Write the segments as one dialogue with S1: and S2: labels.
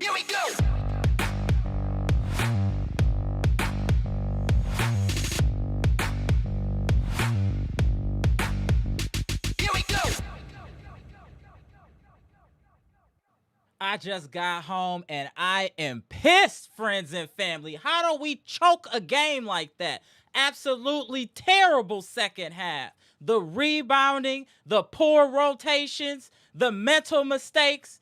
S1: Here we go. Here we go.
S2: I just got home and I am pissed, friends and family. How do we choke a game like that? Absolutely terrible second half. The rebounding, the poor rotations, the mental mistakes.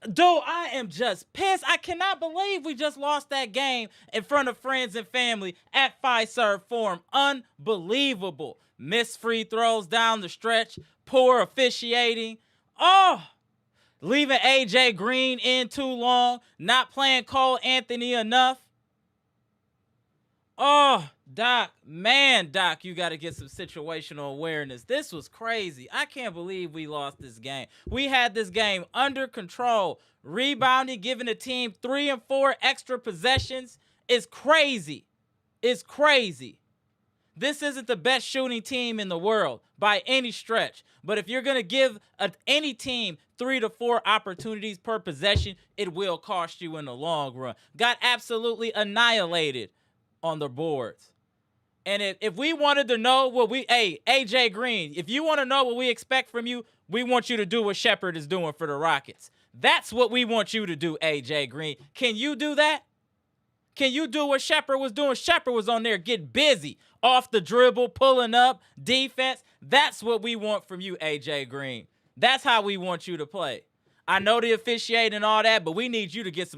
S2: Dude, I am just pissed. I cannot believe we just lost that game in front of friends and family at Fiserv Forum. Unbelievable. Missed free throws down the stretch. Poor officiating. Oh, leaving AJ Green in too long. Not playing Cole Anthony enough. Oh, Doc, you got to get some situational awareness. This was crazy. I can't believe we lost this game. We had this game under control. Rebounding, giving the team 3 and 4 extra possessions is crazy. It's crazy. This isn't the best shooting team in the world by any stretch. But if you're going to give any team 3 to 4 opportunities per possession, it will cost you in the long run. Got absolutely annihilated on the boards. And if we wanted to know what AJ Green, if you want to know what we expect from you, we want you to do what Sheppard is doing for the Rockets. That's what we want you to do, AJ Green. Can you do that? Can you do what Sheppard was doing? Sheppard was on there getting busy, off the dribble, pulling up, defense. That's what we want from you, AJ Green. That's how we want you to play. I know the officiating and all that, but we need you to get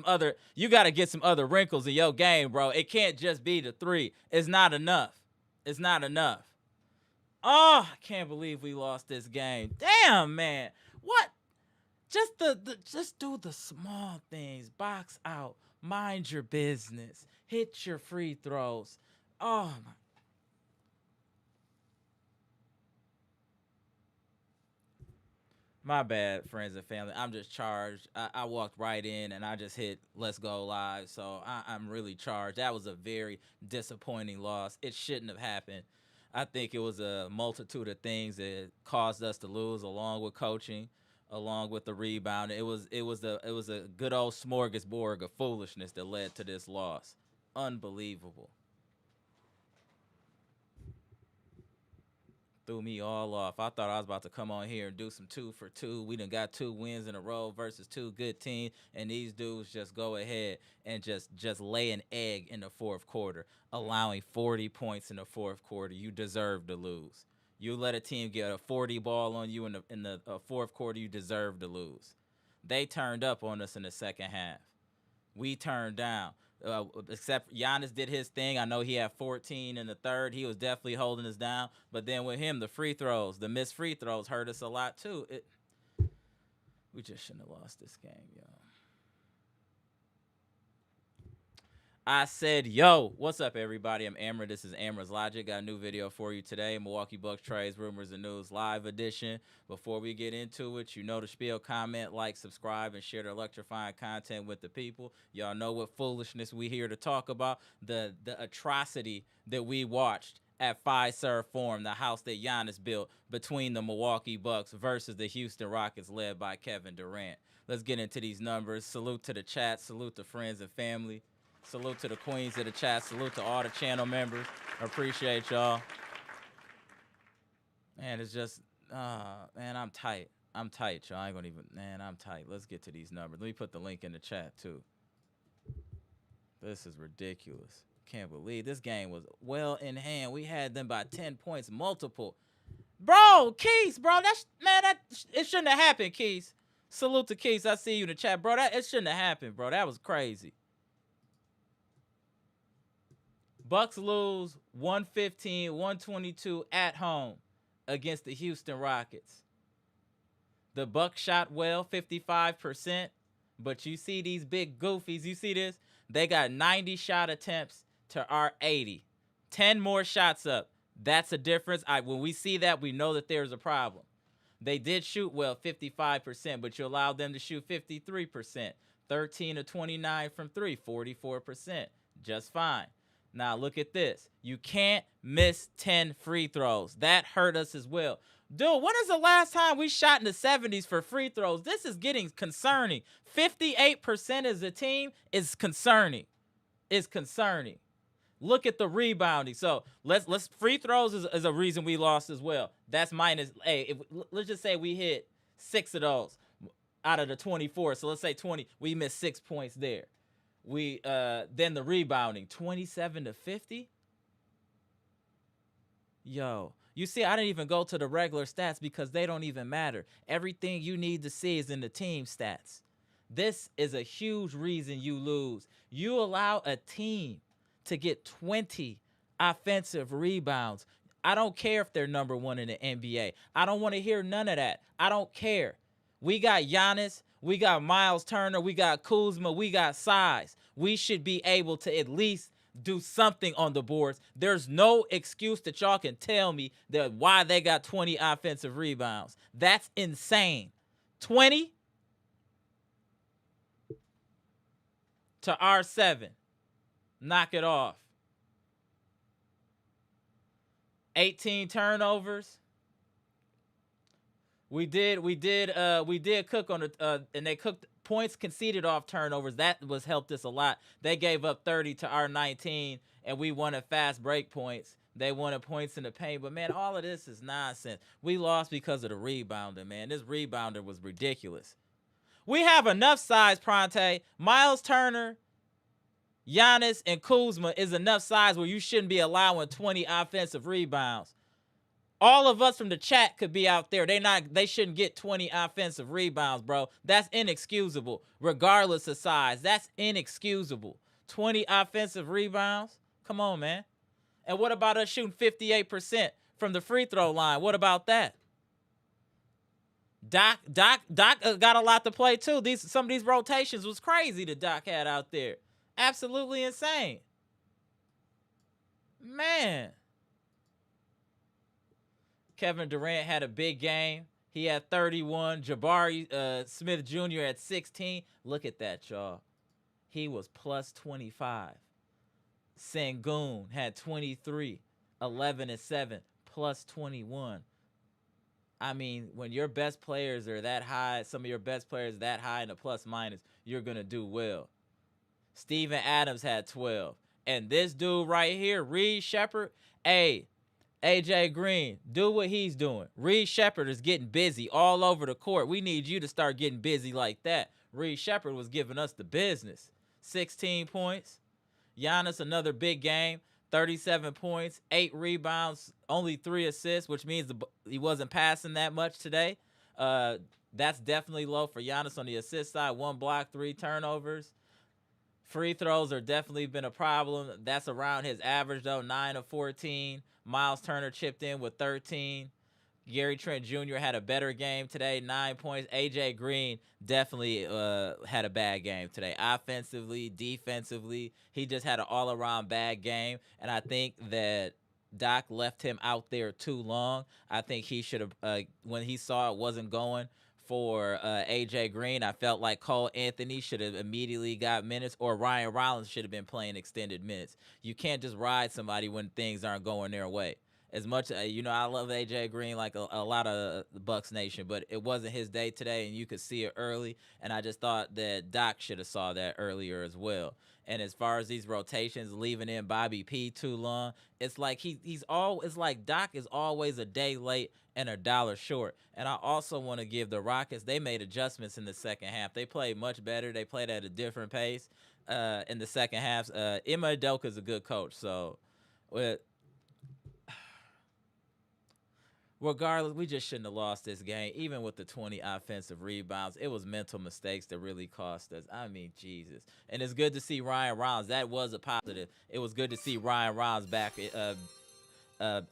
S2: you got to get some other wrinkles in your game, bro. It can't just be the 3. It's not enough. It's not enough. Oh, I can't believe we lost this game. Damn, man. What? Just do the small things. Box out. Mind your business. Hit your free throws. Oh, my. My bad, friends and family. I'm just charged. I walked right in and I just hit let's go live. So I'm really charged. That was a very disappointing loss. It shouldn't have happened. I think it was a multitude of things that caused us to lose, along with coaching, along with the rebound. It was a good old smorgasbord of foolishness that led to this loss. Unbelievable. Threw me all off. I thought I was about to come on here and do some 2 for 2. We done got 2 wins in a row versus 2 good teams, and these dudes just go ahead and just lay an egg in the fourth quarter, allowing 40 points in the fourth quarter. You deserve to lose. You let a team get a 40 ball on you in the fourth quarter, you deserve to lose. They turned up on us in the second half. We turned down. Except Giannis did his thing. I know he had 14 in the third. He was definitely holding us down. But then with him, the missed free throws hurt us a lot too. We just shouldn't have lost this game, yo. I said, yo, what's up, everybody? I'm Amara. This is Amara's Logic. Got a new video for you today. Milwaukee Bucks trades, rumors, and news live edition. Before we get into it, you know the spiel. Comment, like, subscribe, and share the electrifying content with the people. Y'all know what foolishness we here to talk about. The atrocity that we watched at Fiserv Forum, the house that Giannis built between the Milwaukee Bucks versus the Houston Rockets led by Kevin Durant. Let's get into these numbers. Salute to the chat. Salute to friends and family. Salute to the queens of the chat. Salute to all the channel members. I appreciate y'all. Man, it's just, man, I'm tight. I'm tight, y'all. I ain't gonna even, man, I'm tight. Let's get to these numbers. Let me put the link in the chat, too. This is ridiculous. Can't believe this game was well in hand. We had them by 10 points, multiple. Bro, Keys, bro, it shouldn't have happened, Keys. Salute to Keys. I see you in the chat, bro. It shouldn't have happened, bro. That was crazy. Bucks lose 115-122 at home against the Houston Rockets. The Bucks shot well, 55%, but you see these big goofies, you see this? They got 90 shot attempts to our 80. 10 more shots up. That's a difference. When we see that, we know that there's a problem. They did shoot well, 55%, but you allowed them to shoot 53%. 13 to 29 from 3, 44%. Just fine. Now look at this. You can't miss 10 free throws. That hurt us as well. Dude, when is the last time we shot in the 70s for free throws? This is getting concerning. 58% as a team is concerning. It's concerning. Look at the rebounding. So let's free throws is a reason we lost as well. That's minus. Hey, let's just say we hit 6 of those out of the 24. So let's say 20. We missed 6 points there. We then the rebounding 27 to 50. Yo, you see, I didn't even go to the regular stats because they don't even matter. Everything you need to see is in the team stats. This is a huge reason you lose. You allow a team to get 20 offensive rebounds. I don't care if they're number 1 in the NBA. I don't want to hear none of that. I don't care. We got Giannis, we got Miles Turner, we got Kuzma, we got size. We should be able to at least do something on the boards. There's no excuse that y'all can tell me that why they got 20 offensive rebounds. That's insane. 20 to R7. Knock it off. 18 turnovers. We did cook on the and they cooked points conceded off turnovers. That was helped us a lot. They gave up 30 to our 19, and we won at fast break points. They wanted points in the paint, but man, all of this is nonsense. We lost because of the rebounding, man. This rebounder was ridiculous. We have enough size, Pronte. Miles Turner, Giannis, and Kuzma is enough size where you shouldn't be allowing 20 offensive rebounds. All of us from the chat could be out there. They shouldn't get 20 offensive rebounds, bro. That's inexcusable, regardless of size. That's inexcusable. 20 offensive rebounds? Come on, man. And what about us shooting 58% from the free throw line? What about that? Doc got a lot to play too. Some of these rotations was crazy that Doc had out there. Absolutely insane. Man. Kevin Durant had a big game. He had 31. Jabari Smith Jr. had 16. Look at that, y'all. He was plus 25. Şengün had 23, 11 and 7, plus 21. I mean, when your best players are that high, some of your best players that high in the plus minus, you're going to do well. Steven Adams had 12. And this dude right here, Reed Sheppard, AJ Green, do what he's doing. Reed Sheppard is getting busy all over the court. We need you to start getting busy like that. Reed Sheppard was giving us the business. 16 points. Giannis, another big game. 37 points, 8 rebounds, only 3 assists, which means he wasn't passing that much today. That's definitely low for Giannis on the assist side. 1 block, 3 turnovers. Free throws are definitely been a problem. That's around his average, though, 9 of 14. Miles Turner chipped in with 13. Gary Trent Jr. had a better game today, 9 points. AJ Green definitely had a bad game today. Offensively, defensively, he just had an all-around bad game. And I think that Doc left him out there too long. I think he should have, when he saw it wasn't going for AJ Green, I felt like Cole Anthony should have immediately got minutes, or Ryan Rollins should have been playing extended minutes. You can't just ride somebody when things aren't going their way. As much, I love AJ Green like a lot of the Bucks Nation, but it wasn't his day today, and you could see it early. And I just thought that Doc should have saw that earlier as well. And as far as these rotations, leaving in Bobby P too long, it's like it's like Doc is always a day late and $1 short. And I also want to give the Rockets, they made adjustments in the second half. They played much better. They played at a different pace in the second half. Ime Udoka is a good coach, so regardless, we just shouldn't have lost this game. Even with the 20 offensive rebounds, it was mental mistakes that really cost us. I mean, Jesus. And it's good to see Ryan Rollins. That was a positive. It was good to see Ryan Rollins back,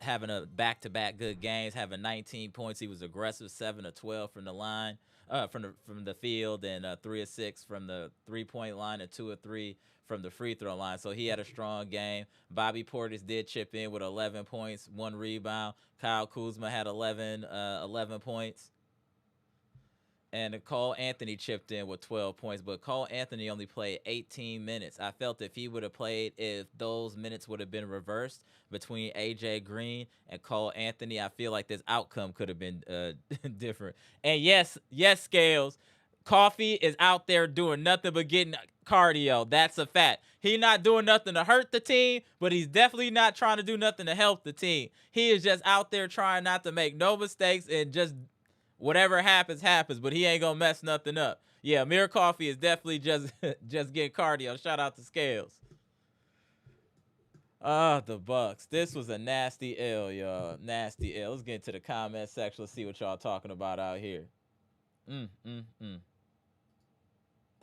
S2: having a back-to-back good games, having 19 points. He was aggressive, 7 of 12 from the line, from the field, and 3 of 6 from the three-point line, and 2 of 3 from the free throw line. So he had a strong game. Bobby Portis did chip in with 11 points, 1 rebound. Kyle Kuzma had 11 points. And Cole Anthony chipped in with 12 points, but Cole Anthony only played 18 minutes. I felt if he would have played, if those minutes would have been reversed between AJ Green and Cole Anthony, I feel like this outcome could have been different. And yes, Scales, Coffee is out there doing nothing but getting cardio. That's a fact. He's not doing nothing to hurt the team, but he's definitely not trying to do nothing to help the team. He is just out there trying not to make no mistakes and just whatever happens, but he ain't gonna mess nothing up. Yeah, Amir Coffee is definitely just getting cardio. Shout out to Scales. The Bucks. This was a nasty L, y'all. Nasty L. Let's get into the comment section. Let's see what y'all talking about out here.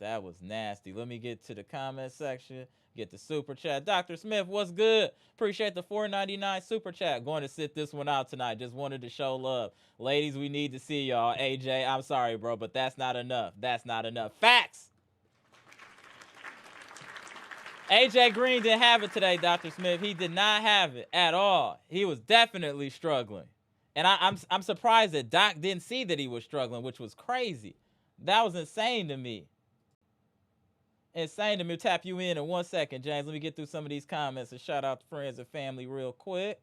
S2: That was nasty. Let me get to the comment section. Get the super chat. Dr. Smith, what's good? Appreciate the $4.99 super chat. Going to sit this one out tonight. Just wanted to show love. Ladies, we need to see y'all. AJ, I'm sorry, bro, but that's not enough. That's not enough. Facts. AJ Green didn't have it today, Dr. Smith. He did not have it at all. He was definitely struggling. And I'm surprised that Doc didn't see that he was struggling, which was crazy. That was insane to me. Insane to me. Tap you in 1 second, James. Let me get through some of these comments and shout out to friends and family real quick.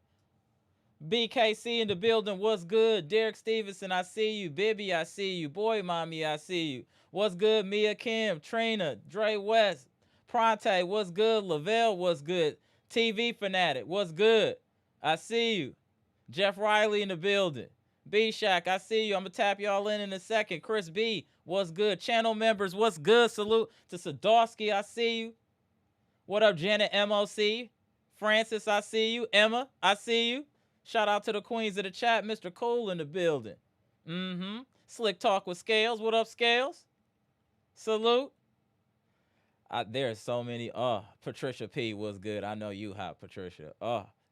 S2: BKC in the building. What's good? Derek Stevenson, I see you. Bibby, I see you. Boy, mommy, I see you. What's good? Mia Kim, Trina, Dre West, Pronte, what's good? Lavelle, what's good? TV Fanatic, what's good? I see you. Jeff Riley in the building. Bshack, I see you. I'm going to tap y'all in a second. Chris B, what's good? Channel members, what's good? Salute to Sadowski, I see you. What up, Janet MOC? Francis, I see you. Emma, I see you. Shout out to the queens of the chat. Mr. Cole in the building. Slick Talk with Scales. What up, Scales? Salute. There's so many. Patricia P was good. I know you hot, Patricia.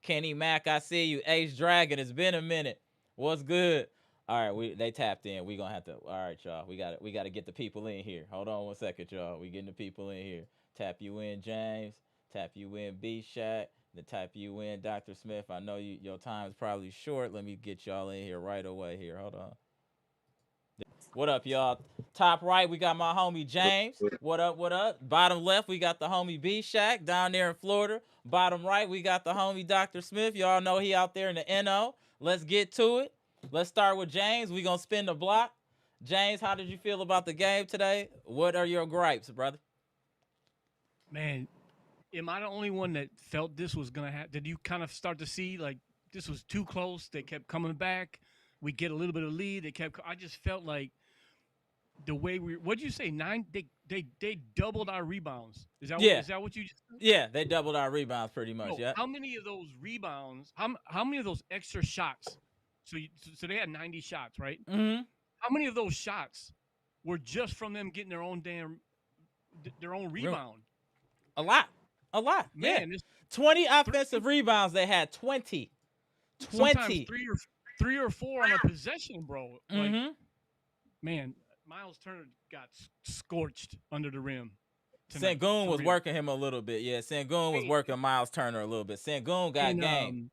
S2: Kenny Mack, I see you. Ace Dragon, it's been a minute. What's good? All right, they tapped in. We gonna have to. All right, y'all. We got to get the people in here. Hold on 1 second, y'all. We getting the people in here. Tap you in, James. Tap you in, Bshack. Then type you in, Dr. Smith. I know your time is probably short. Let me get y'all in here right away. Here, hold on. What up, y'all? Top right, we got my homie James. What up, what up? Bottom left, we got the homie Bshack down there in Florida. Bottom right, we got the homie Dr. Smith. Y'all know he out there in the NO. Let's get to it. Let's start with James. We gonna spin the block. James, how did you feel about the game today? What are your gripes, brother?
S3: Man, am I the only one that felt this was gonna happen? Did you kind of start to see like this was too close? They kept coming back. We get a little bit of lead. I just felt like the way what'd you say? They doubled our rebounds. Is that what you just said?
S2: Yeah, they doubled our rebounds pretty much. Yeah.
S3: How many of those rebounds? How many of those extra shots? So they had 90 shots, right?
S2: Mm-hmm.
S3: How many of those shots were just from them getting their own rebound?
S2: A lot.
S3: Man,
S2: yeah. 20 offensive rebounds. They had 20.
S3: Sometimes three or four on a possession, bro. Like, man, Miles Turner got scorched under the rim.
S2: Şengün was working him a little bit. Yeah, Şengün was working Miles Turner a little bit. Şengün got game.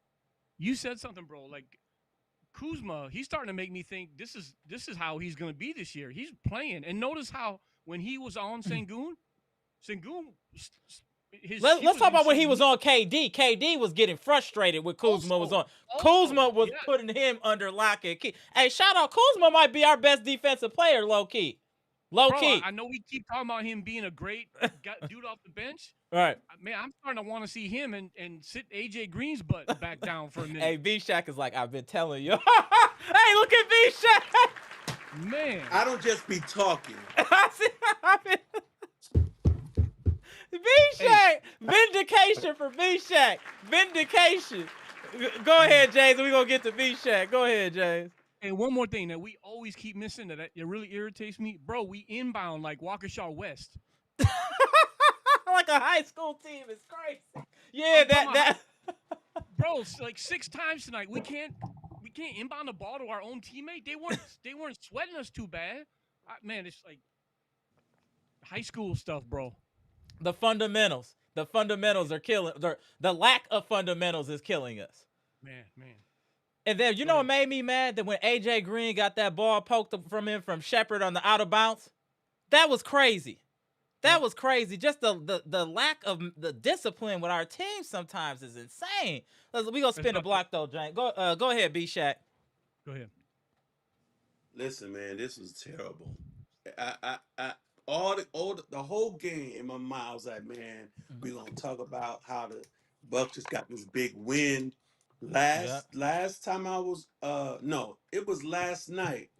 S3: You said something, bro. Like Kuzma, he's starting to make me think this is how he's going to be this year. He's playing, and notice how when he was on Şengün,
S2: let's talk about when he was on KD. KD was getting frustrated when Kuzma was on. Kuzma was putting him under lock and key. Hey, shout out, Kuzma might be our best defensive player, low key. Bro,
S3: I know we keep talking about him being a great dude off the bench.
S2: Right.
S3: Man, I'm starting to want to see him and sit AJ Green's butt back down for a minute.
S2: Hey, Bshack is like, I've been telling you. Hey, look at Bshack.
S3: Man.
S4: I don't just be talking.
S2: Bshack. Vindication for Bshack. Vindication. Go ahead, James. We're going to get to Bshack. Go ahead, James.
S3: And one more thing that we always keep missing that it really irritates me, bro. We inbound like Waukesha West.
S2: Like a high school team is crazy. Yeah, that.
S3: Bro, like 6 times tonight. We can't inbound the ball to our own teammate. They weren't sweating us too bad. Man, it's like high school stuff, bro.
S2: The fundamentals are killing. The lack of fundamentals is killing us.
S3: Man.
S2: And then, you know what made me mad? That when AJ Green got that ball poked from him from Sheppard on the out of bounds, that was crazy. That was crazy. Just the lack of the discipline with our team sometimes is insane. We gonna spin the block though, Jane. Go ahead, Bshack.
S3: Go ahead.
S4: Listen, man, this was terrible. The whole game in my mind I was like, man, we're gonna talk about how the Bucks just got this big win. Last time I was no, it was last night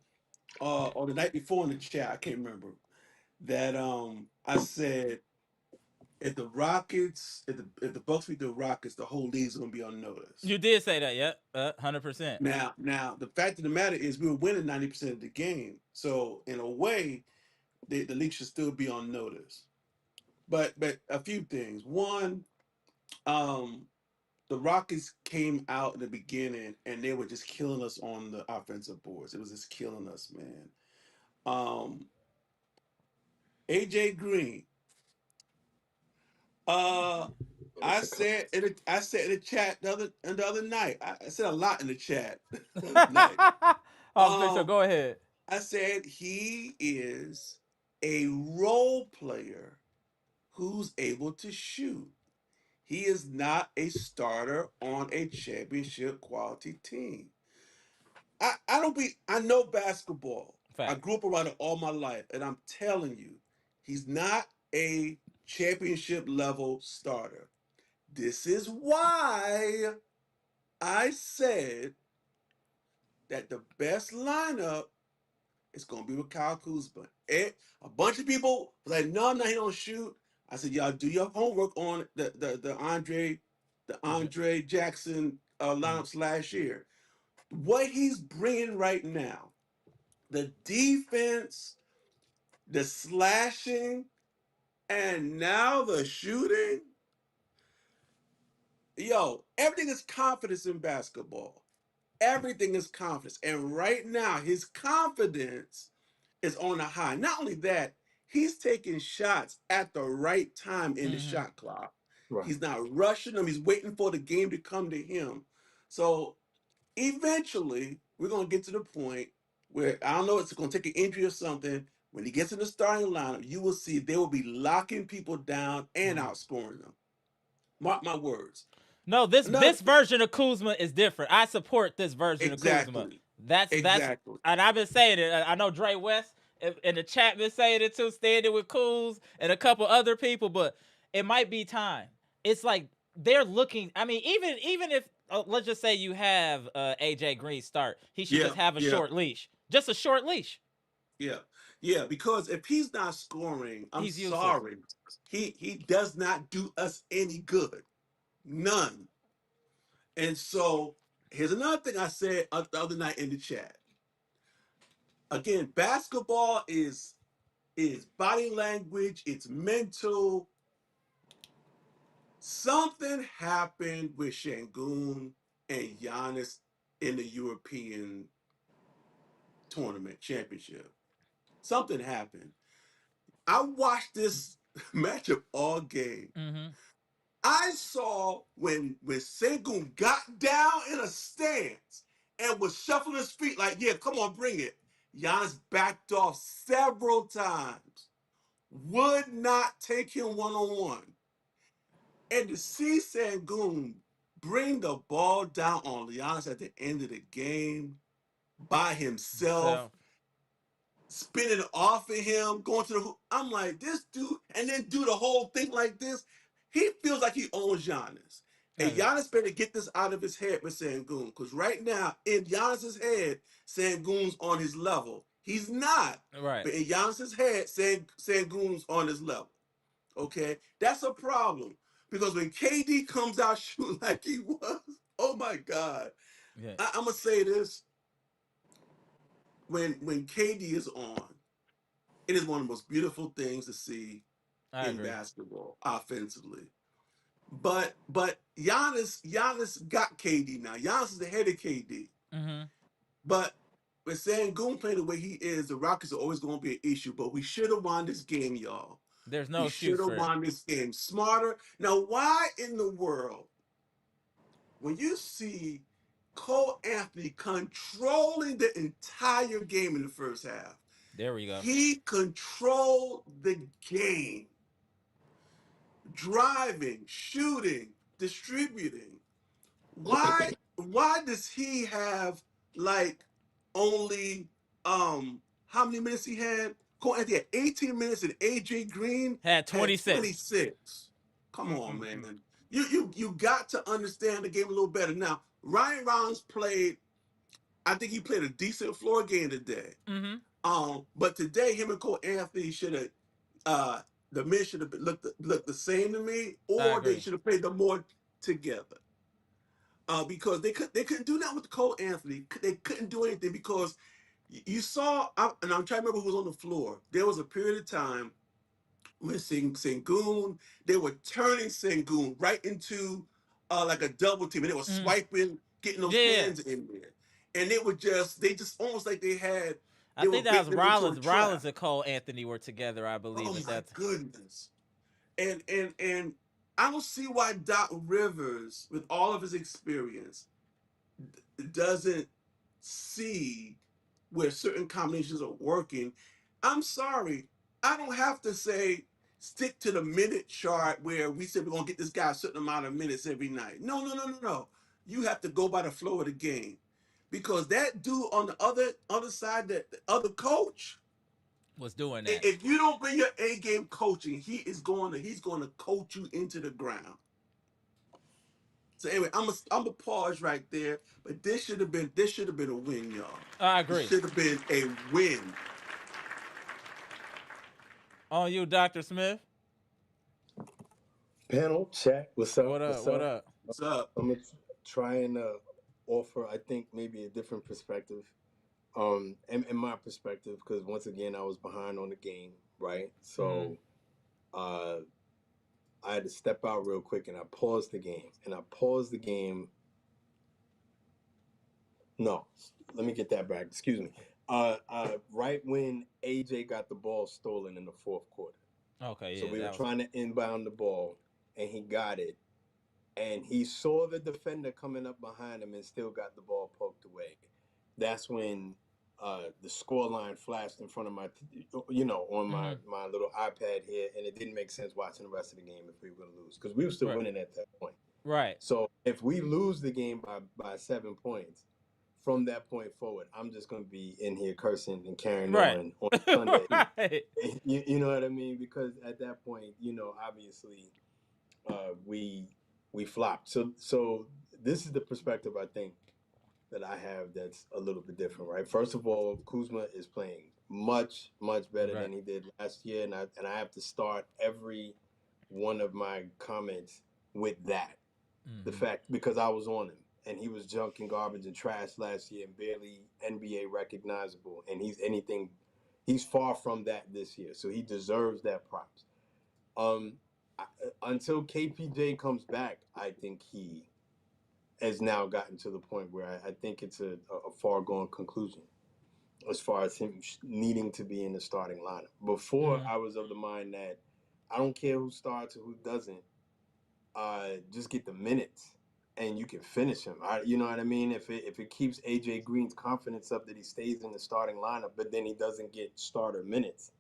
S4: or the night before in the chat, I can't remember. That I said if the Bucks beat the Rockets, the whole league's gonna be on notice.
S2: You did say that, yeah, 100%.
S4: Now the fact of the matter is we were winning 90% of the game, so in a way, the league should still be on notice. But a few things. One, the Rockets came out in the beginning and they were just killing us on the offensive boards. It was just killing us, man. AJ Green. I said in the chat the other night. I said a lot in the chat.
S2: So go ahead.
S4: I said he is a role player who's able to shoot. He is not a starter on a championship quality team. I know basketball.
S2: Fact.
S4: I grew up around it all my life, and I'm telling you, he's not a championship level starter. This is why I said that the best lineup is going to be with Kyle Kuzma. A bunch of people were like, no, he don't shoot. I said, y'all do your homework on the Andre Jackson lineups last year. What he's bringing right now, the defense, the slashing, and now the shooting. Yo, everything is confidence in basketball. Everything is confidence. And right now, his confidence is on a high. Not only that, he's taking shots at the right time in the shot clock. Right. He's not rushing them. He's waiting for the game to come to him. So eventually, we're going to get to the point where, I don't know, it's going to take an injury or something. When he gets in the starting lineup, you will see they will be locking people down and outscoring them. Mark my words.
S2: No, this version of Kuzma is different. I support this version of Kuzma. That's and I've been saying it. I know Dre West in the chat been saying it too, standing with Kuz and a couple other people, but it might be time. It's like they're looking. I mean, even if let's just say you have AJ Green start, he should just have a short leash, just a short leash.
S4: Yeah, because if he's not scoring, I'm sorry, he does not do us any good. None. And so here's another thing I said the other night in the chat. Again, basketball is body language, it's mental. Something happened with Şengün and Giannis in the European tournament championship. Something happened. I watched this matchup all game. I saw when Şengün got down in a stance and was shuffling his feet like, yeah, come on, bring it. Giannis backed off several times, would not take him one-on-one. And to see Şengün bring the ball down on Giannis at the end of the game by himself, spinning off of him, going to the hoop. I'm like, this dude, and then do the whole thing like this. He feels like he owns Giannis. And Giannis better get this out of his head with Şengün. Because right now, in Giannis's head, Şengün's on his level. He's not.
S2: Right.
S4: But in Giannis's head, Şengün's on his level. Okay? That's a problem. Because when KD comes out shooting like he was, Oh my God.
S2: Yeah,
S4: I'm gonna say this. When KD is on, it is one of the most beautiful things to see
S2: I
S4: in
S2: agree.
S4: basketball offensively. But Giannis got KD now. Giannis is ahead of KD.
S2: Mm-hmm.
S4: But with Şengün playing the way he is, the Rockets are always going to be an issue. But we should have won this game, y'all.
S2: There's no
S4: We
S2: excuse
S4: should have
S2: for it.
S4: won this game smarter. Now, why in the world, when you see Cole Anthony controlling the entire game in the first half,
S2: There we go.
S4: he controlled the game, driving, shooting, distributing. Why does he have like only how many minutes he had? Cole Anthony had 18 minutes and AJ Green
S2: Had
S4: had
S2: 26.
S4: 26. Come on,
S3: Mm-mm-mm.
S4: man. You got to understand the game a little better. Now, Ryan Rollins played, I think he played a decent floor game today.
S2: Mm-hmm.
S4: But today him and Cole Anthony should have the men should have looked the same to me,
S2: I
S4: or they
S2: agree.
S4: should have played them more together. Because they couldn't do that with Cole Anthony. They couldn't do anything because you saw, and I'm trying to remember who was on the floor. There was a period of time when Şengün, they were turning Şengün right into like a double team, and they were
S2: Mm.
S4: swiping, getting those
S2: Yeah.
S4: hands in there, and they just almost like
S2: I
S4: they were
S2: think that was
S4: baiting them into a
S2: Rollins. Rollins
S4: trap.
S2: and Cole Anthony were together, I
S4: Oh
S2: believe, at
S4: my
S2: that.
S4: goodness! And I don't see why Doc Rivers, with all of his experience, doesn't see where certain combinations are working. I'm sorry. I don't have to say stick to the minute chart where we said we're gonna get this guy a certain amount of minutes every night. No. You have to go by the flow of the game. Because that dude on the other side, that the other coach,
S2: Was doing that.
S4: if you don't bring your A game coaching, he's going to coach you into the ground. So anyway, I'm a pause right there. But this should have been a win, y'all.
S2: I
S4: This
S2: agree.
S4: should have been a win.
S2: On you, Dr. Smith.
S5: Panel chat. What's up?
S2: What up?
S5: What's
S2: What
S5: up?
S2: up?
S4: What's up?
S5: I'm gonna try and offer, I think, maybe a different perspective. In my perspective, because once again, I was behind on the game, right? So, I had to step out real quick, and I paused the game. No, let me get that back. Excuse me. Right when AJ got the ball stolen in the fourth quarter.
S2: Okay, yeah.
S5: So we were
S2: that was,
S5: trying to inbound the ball, and he got it. And he saw the defender coming up behind him and still got the ball poked away. That's when the score line flashed in front of my, on my little iPad here, and it didn't make sense watching the rest of the game if we were going to lose, because we were still
S2: Right.
S5: winning at that point.
S2: right.
S5: So if we lose the game by 7 points, from that point forward, I'm just going to be in here cursing and carrying
S2: Right.
S5: on Sunday.
S2: right.
S5: You know what I mean? Because at that point, obviously, we flopped. So this is the perspective I think that I have that's a little bit different, right? First of all, Kuzma is playing much better
S2: Right.
S5: than he did last year, and I have to start every one of my comments with that. The fact, because I was on him, and he was junk and garbage and trash last year and barely NBA recognizable, and he's far from that this year, so he deserves that props. Until KPJ comes back, I think he has now gotten to the point where I think it's a far gone conclusion as far as him needing to be in the starting lineup. Before, I was of the mind that I don't care who starts or who doesn't, just get the minutes and you can finish him. You know what I mean? If it keeps AJ Green's confidence up that he stays in the starting lineup, but then he doesn't get starter minutes,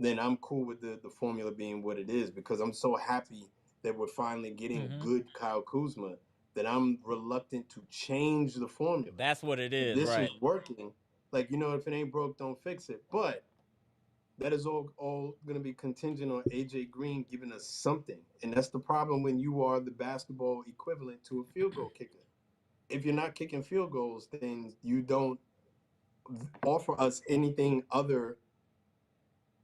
S5: then I'm cool with the formula being what it is, because I'm so happy that we're finally getting a good Kyle Kuzma that I'm reluctant to change the formula.
S2: That's what it is,
S5: This
S2: right?
S5: is working. Like, if it ain't broke, don't fix it. But that is all going to be contingent on AJ Green giving us something. And that's the problem when you are the basketball equivalent to a field goal kicker. If you're not kicking field goals, then you don't offer us anything other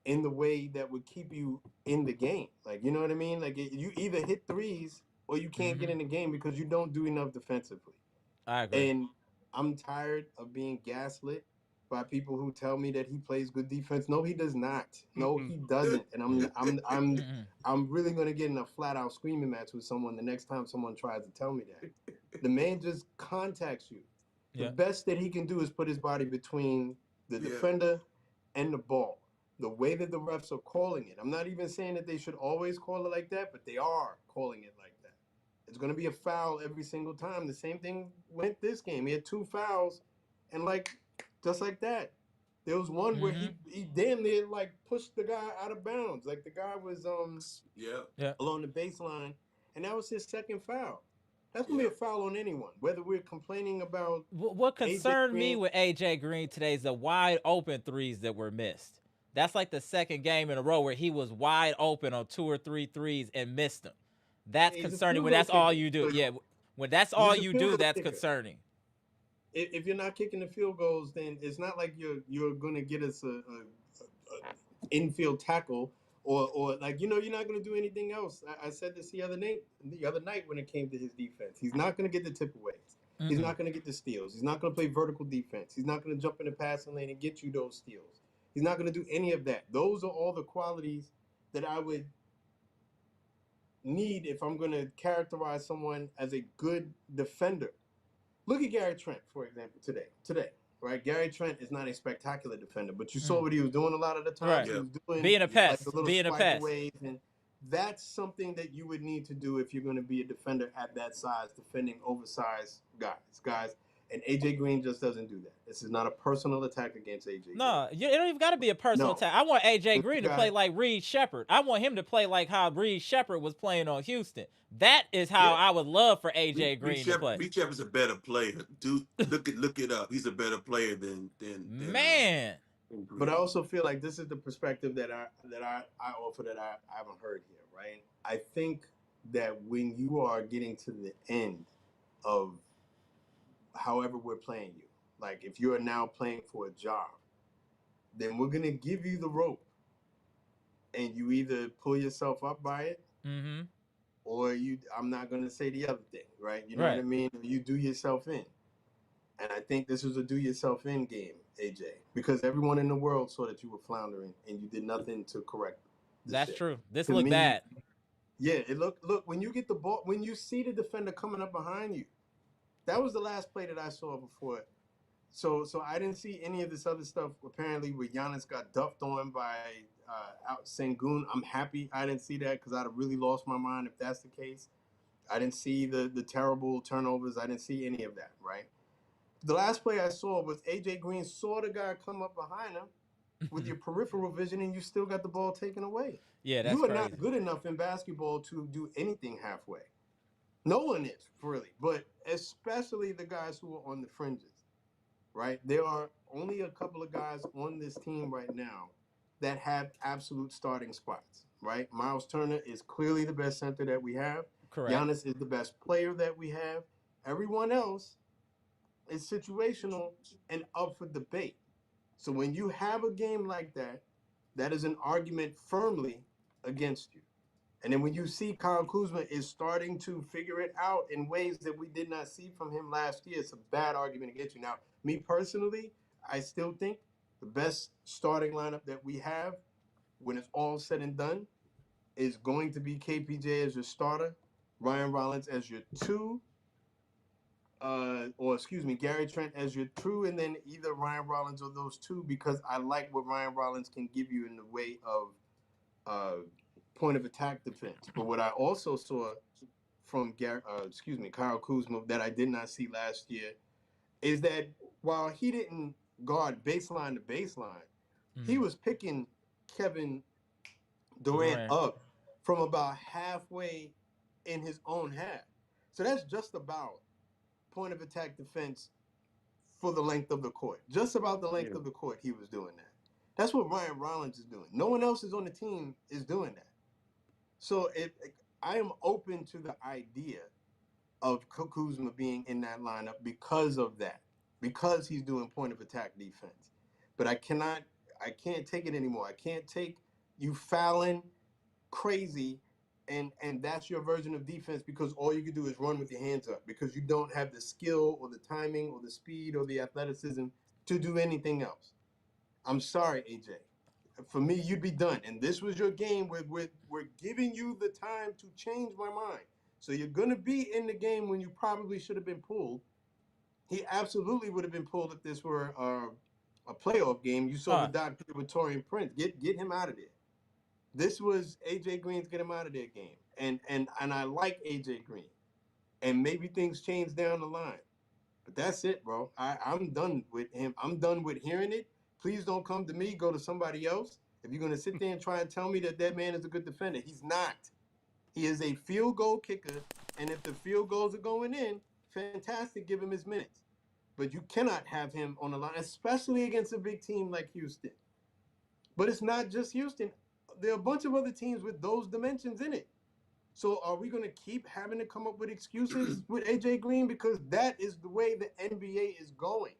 S5: in the way that would keep you in the game. Like, you know what I mean? Like, you either hit threes or you can't get in the game because you don't do enough defensively.
S2: I agree.
S5: And I'm tired of being gaslit by people who tell me that he plays good defense. No, he does not. No, he doesn't. And I'm really gonna get in a flat out screaming match with someone the next time someone tries to tell me that. The man just contacts you. The
S2: Yeah.
S5: best that he can do is put his body between the
S4: Yeah.
S5: defender and the ball. The way that the refs are calling it, I'm not even saying that they should always call it like that, but they are calling it like that. It's going to be a foul every single time. The same thing went this game. He had 2 fouls, and just like that, there was one where he damn near pushed the guy out of bounds. Like the guy was
S4: Yeah.
S5: along the baseline, and that was his second foul. That's gonna be a foul on anyone, whether we're complaining about
S2: What
S5: AJ
S2: concerned me
S5: Green.
S2: with AJ Green today is the wide open threes that were missed. That's like the second game in a row where he was wide open on 2 or 3 threes and missed them. That's
S5: He's a
S2: concerning
S5: field
S2: when
S5: goal
S2: that's all
S5: kicker.
S2: you do.
S5: So
S2: Yeah, when that's all
S5: he's a
S2: you
S5: field
S2: do,
S5: goal
S2: that's
S5: kicker.
S2: concerning.
S5: If you're not kicking the field goals, then it's not like you're gonna get us a infield tackle or you're not gonna do anything else. I said this the other night when it came to his defense. He's not gonna get the tip aways. He's not gonna get the steals. He's not gonna play vertical defense. He's not gonna jump in the passing lane and get you those steals. He's not gonna do any of that. Those are all the qualities that I would need if I'm gonna characterize someone as a good defender. Look at Gary Trent, for example, today, right? Gary Trent is not a spectacular defender, but you saw what he was doing a lot of the time.
S2: Right.
S5: He was doing
S2: Being a pest.
S5: the little
S2: Being a
S5: swipe
S2: pest.
S5: aways, and that's something that you would need to do if you're going to be a defender at that size, defending oversized guys. And AJ Green just doesn't do that. This is not a personal attack against AJ Green.
S2: No, it don't even got to be a personal
S5: No.
S2: attack. I want AJ
S5: This
S2: Green to
S5: guy-
S2: play like Reed Sheppard. I want him to play like how Reed Sheppard was playing on Houston. That is how
S5: Yeah.
S2: I would love for AJ Green to play.
S4: Reed Sheppard's a better player. Dude, look it up. He's a better player than
S2: Man.
S4: Green.
S5: But I also feel like this is the perspective that I offer that I haven't heard here, right? I think that when you are getting to the end of however we're playing you, like if you're now playing for a job, then we're gonna give you the rope, and you either pull yourself up by it, or I'm not gonna say the other thing, right? You know what I mean? You do yourself in. And I think this was a do yourself in game, AJ, because everyone in the world saw that you were floundering and you did nothing to correct.
S2: That's
S5: shit.
S2: true. This
S5: To
S2: looked
S5: me,
S2: bad.
S5: Yeah, it look when you get the ball, when you see the defender coming up behind you, that was the last play that I saw before. So I didn't see any of this other stuff. Apparently, where Giannis got duffed on by Şengün. I'm happy I didn't see that because I'd have really lost my mind if that's the case. I didn't see the terrible turnovers. I didn't see any of that, right? The last play I saw was AJ Green saw the guy come up behind him with your peripheral vision, and you still got the ball taken away.
S2: Yeah, that's
S5: You are
S2: crazy.
S5: not good enough in basketball to do anything halfway. No one is, really, but especially the guys who are on the fringes, right? There are only a couple of guys on this team right now that have absolute starting spots, right? Miles Turner is clearly the best center that we have.
S2: Correct.
S5: Giannis is the best player that we have. Everyone else is situational and up for debate. So when you have a game like that, that is an argument firmly against you. And then when you see Kyle Kuzma is starting to figure it out in ways that we did not see from him last year, it's a bad argument against you. Now, me personally, I still think the best starting lineup that we have when it's all said and done is going to be KPJ as your starter, Ryan Rollins as your 2, Gary Trent as your 2, and then either Ryan Rollins or those 2, because I like what Ryan Rollins can give you in the way of point of attack defense. But what I also saw from Kyle Kuzma that I did not see last year is that while he didn't guard baseline to baseline, he was picking Kevin Durant up from about halfway in his own half. So that's just about point of attack defense for the length of the court. Just about the length of the court, he was doing that. That's what Ryan Rollins is doing. No one else is on the team is doing that. So I am open to the idea of Kuzma being in that lineup because of that, because he's doing point of attack defense. But I can't take it anymore. I can't take you fouling crazy and that's your version of defense because all you can do is run with your hands up because you don't have the skill or the timing or the speed or the athleticism to do anything else. I'm sorry, AJ. For me, you'd be done. And this was your game where we're giving you the time to change my mind. So you're going to be in the game when you probably should have been pulled. He absolutely would have been pulled if this were a playoff game. You saw the dot with Torian Prince. Get him out of there. This was AJ Green's get him out of their game. And I like AJ Green. And maybe things change down the line. But that's it, bro. I'm done with him. I'm done with hearing it. Please don't come to me. Go to somebody else. If you're going to sit there and try and tell me that man is a good defender, he's not. He is a field goal kicker. And if the field goals are going in, fantastic, give him his minutes. But you cannot have him on the line, especially against a big team like Houston. But it's not just Houston. There are a bunch of other teams with those dimensions in it. So are we going to keep having to come up with excuses with AJ Green? Because that is the way the NBA is going.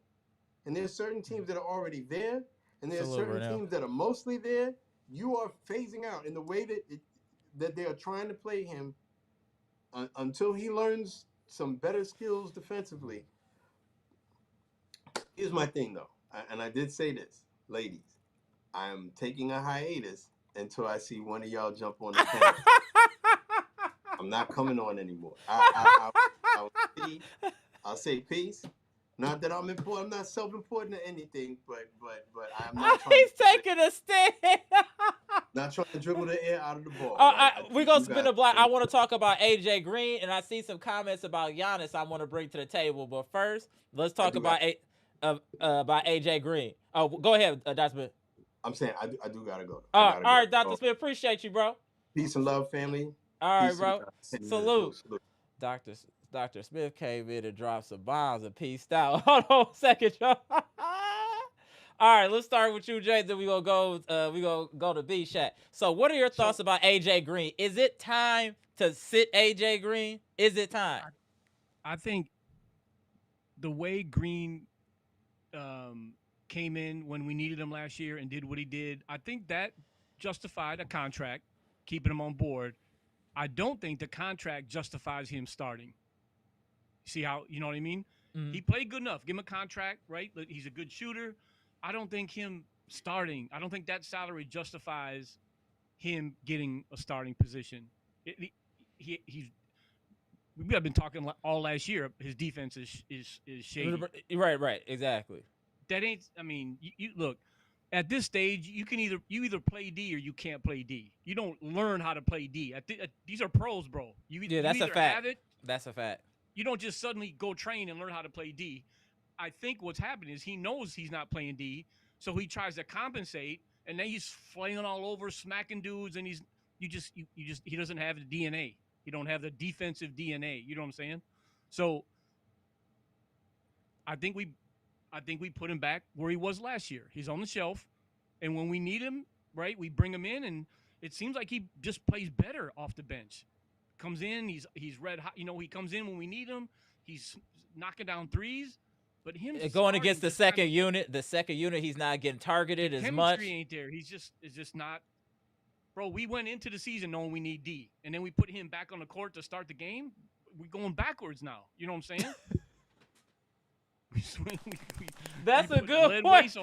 S5: And there's certain teams that are already there, and there's certain teams that are mostly there. You are phasing out in the way that they are trying to play him until he learns some better skills defensively. Here's my thing, though, and I did say this, ladies. I am taking a hiatus until I see one of y'all jump on the panel. I'm not coming on anymore. I'll say peace. Not that I'm important. I'm not self-important or anything, but I'm not trying.
S2: He's taking a stand.
S5: Not trying to dribble the air out of the ball.
S2: We're going to spin a block. I want to talk about AJ Green, and I see some comments about Giannis I want to bring to the table. But first, let's talk about AJ Green. Oh, go ahead, Dr. Smith.
S5: I'm saying I do gotta go.
S2: All right, Dr. Smith, appreciate you, bro.
S5: Peace and love, family.
S2: All right, bro. Salute. Dr. Smith came in and dropped some bombs and peaced out. Hold on a second, y'all. All right, let's start with you, Jay. Then we gonna go to Bshack. So, what are your thoughts about AJ Green? Is it time to sit AJ Green? Is it time?
S3: I think the way Green came in when we needed him last year and did what he did, I think that justified a contract, keeping him on board. I don't think the contract justifies him starting. See how, you know what I mean? Mm-hmm. He played good enough. Give him a contract, right? He's a good shooter. I don't think him starting, I don't think that salary justifies him getting a starting position. We've been talking all last year. His defense is shady.
S2: Right, exactly.
S3: That ain't. I mean, you look at this stage. You either play D or you can't play D. You don't learn how to play D. These are pros, bro.
S2: That's a fact. Have it, that's a fact.
S3: You don't just suddenly go train and learn how to play D. I think what's happening is he knows he's not playing D, so he tries to compensate, and then he's flailing all over, smacking dudes, and he doesn't have the DNA. You don't have the defensive DNA. You know what I'm saying? So I think we put him back where he was last year. He's on the shelf, and when we need him, right, we bring him in, and it seems like he just plays better off the bench. Comes in, he's red hot. You know, he comes in when we need him. He's knocking down threes, but him
S2: going against the second unit, he's not getting targeted as much.
S3: Chemistry ain't there. It's just not. Bro, we went into the season knowing we need D, and then we put him back on the court to start the game. We're going backwards now. You know what I'm saying?
S2: That's a good point.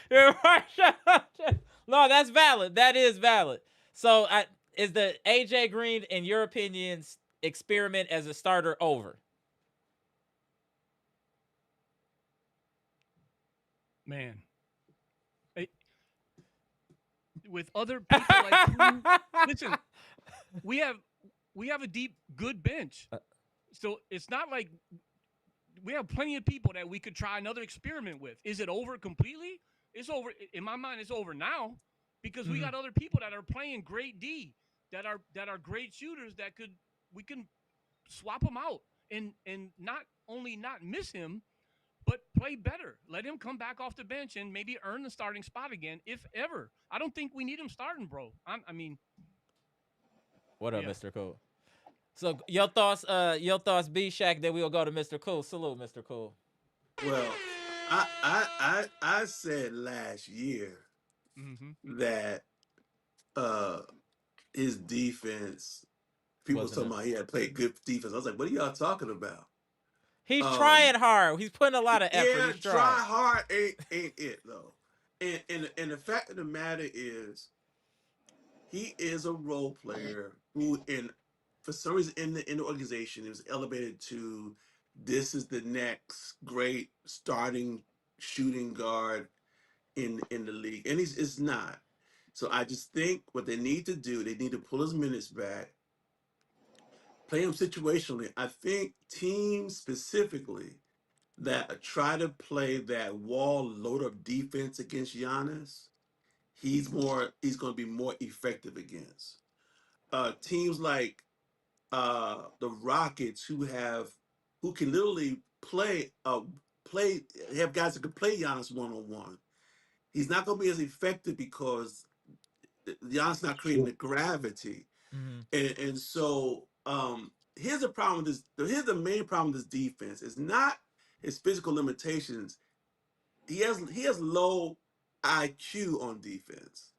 S2: You're right. No, that's valid. That is valid. So, is the AJ Green, in your opinion, experiment as a starter over?
S3: Man, with other people like listen, we have a deep, good bench, so it's not like. We have plenty of people that we could try another experiment with. Is it over completely? It's over. In my mind, it's over now because we got other people that are playing great D, that are great shooters we can swap them out and not only not miss him, but play better. Let him come back off the bench and maybe earn the starting spot again, if ever. I don't think we need him starting, bro.
S2: What up, Mr. Cool? So your thoughts, Bshack. Then we'll go to Mr. Cool. Salute, Mr. Cool.
S4: Well, I said last year that his defense People was
S2: Wasn't
S4: talking
S2: it?
S4: about he had played good defense. I was like, what are y'all talking about?
S2: He's
S4: Um,
S2: trying hard. He's putting a lot of effort.
S4: yeah,
S2: He's
S4: try
S2: trying.
S4: hard ain't it though. And the fact of the matter is, he is a role player who, for some reason, in the organization, he was elevated to this is the next great starting shooting guard in the league, and it's not. So I just think what they need to do, they need to pull his minutes back, play him situationally. I think teams specifically that try to play that wall load up defense against Giannis, he's going to be more effective against. Teams like the Rockets who can literally play have guys that can play Giannis one on one. He's not going to be as effective because Giannis not creating the gravity,
S2: Mm-hmm.
S4: and so here's the problem with this. Here's the main problem with this defense. It's not his physical limitations. He has low IQ on defense.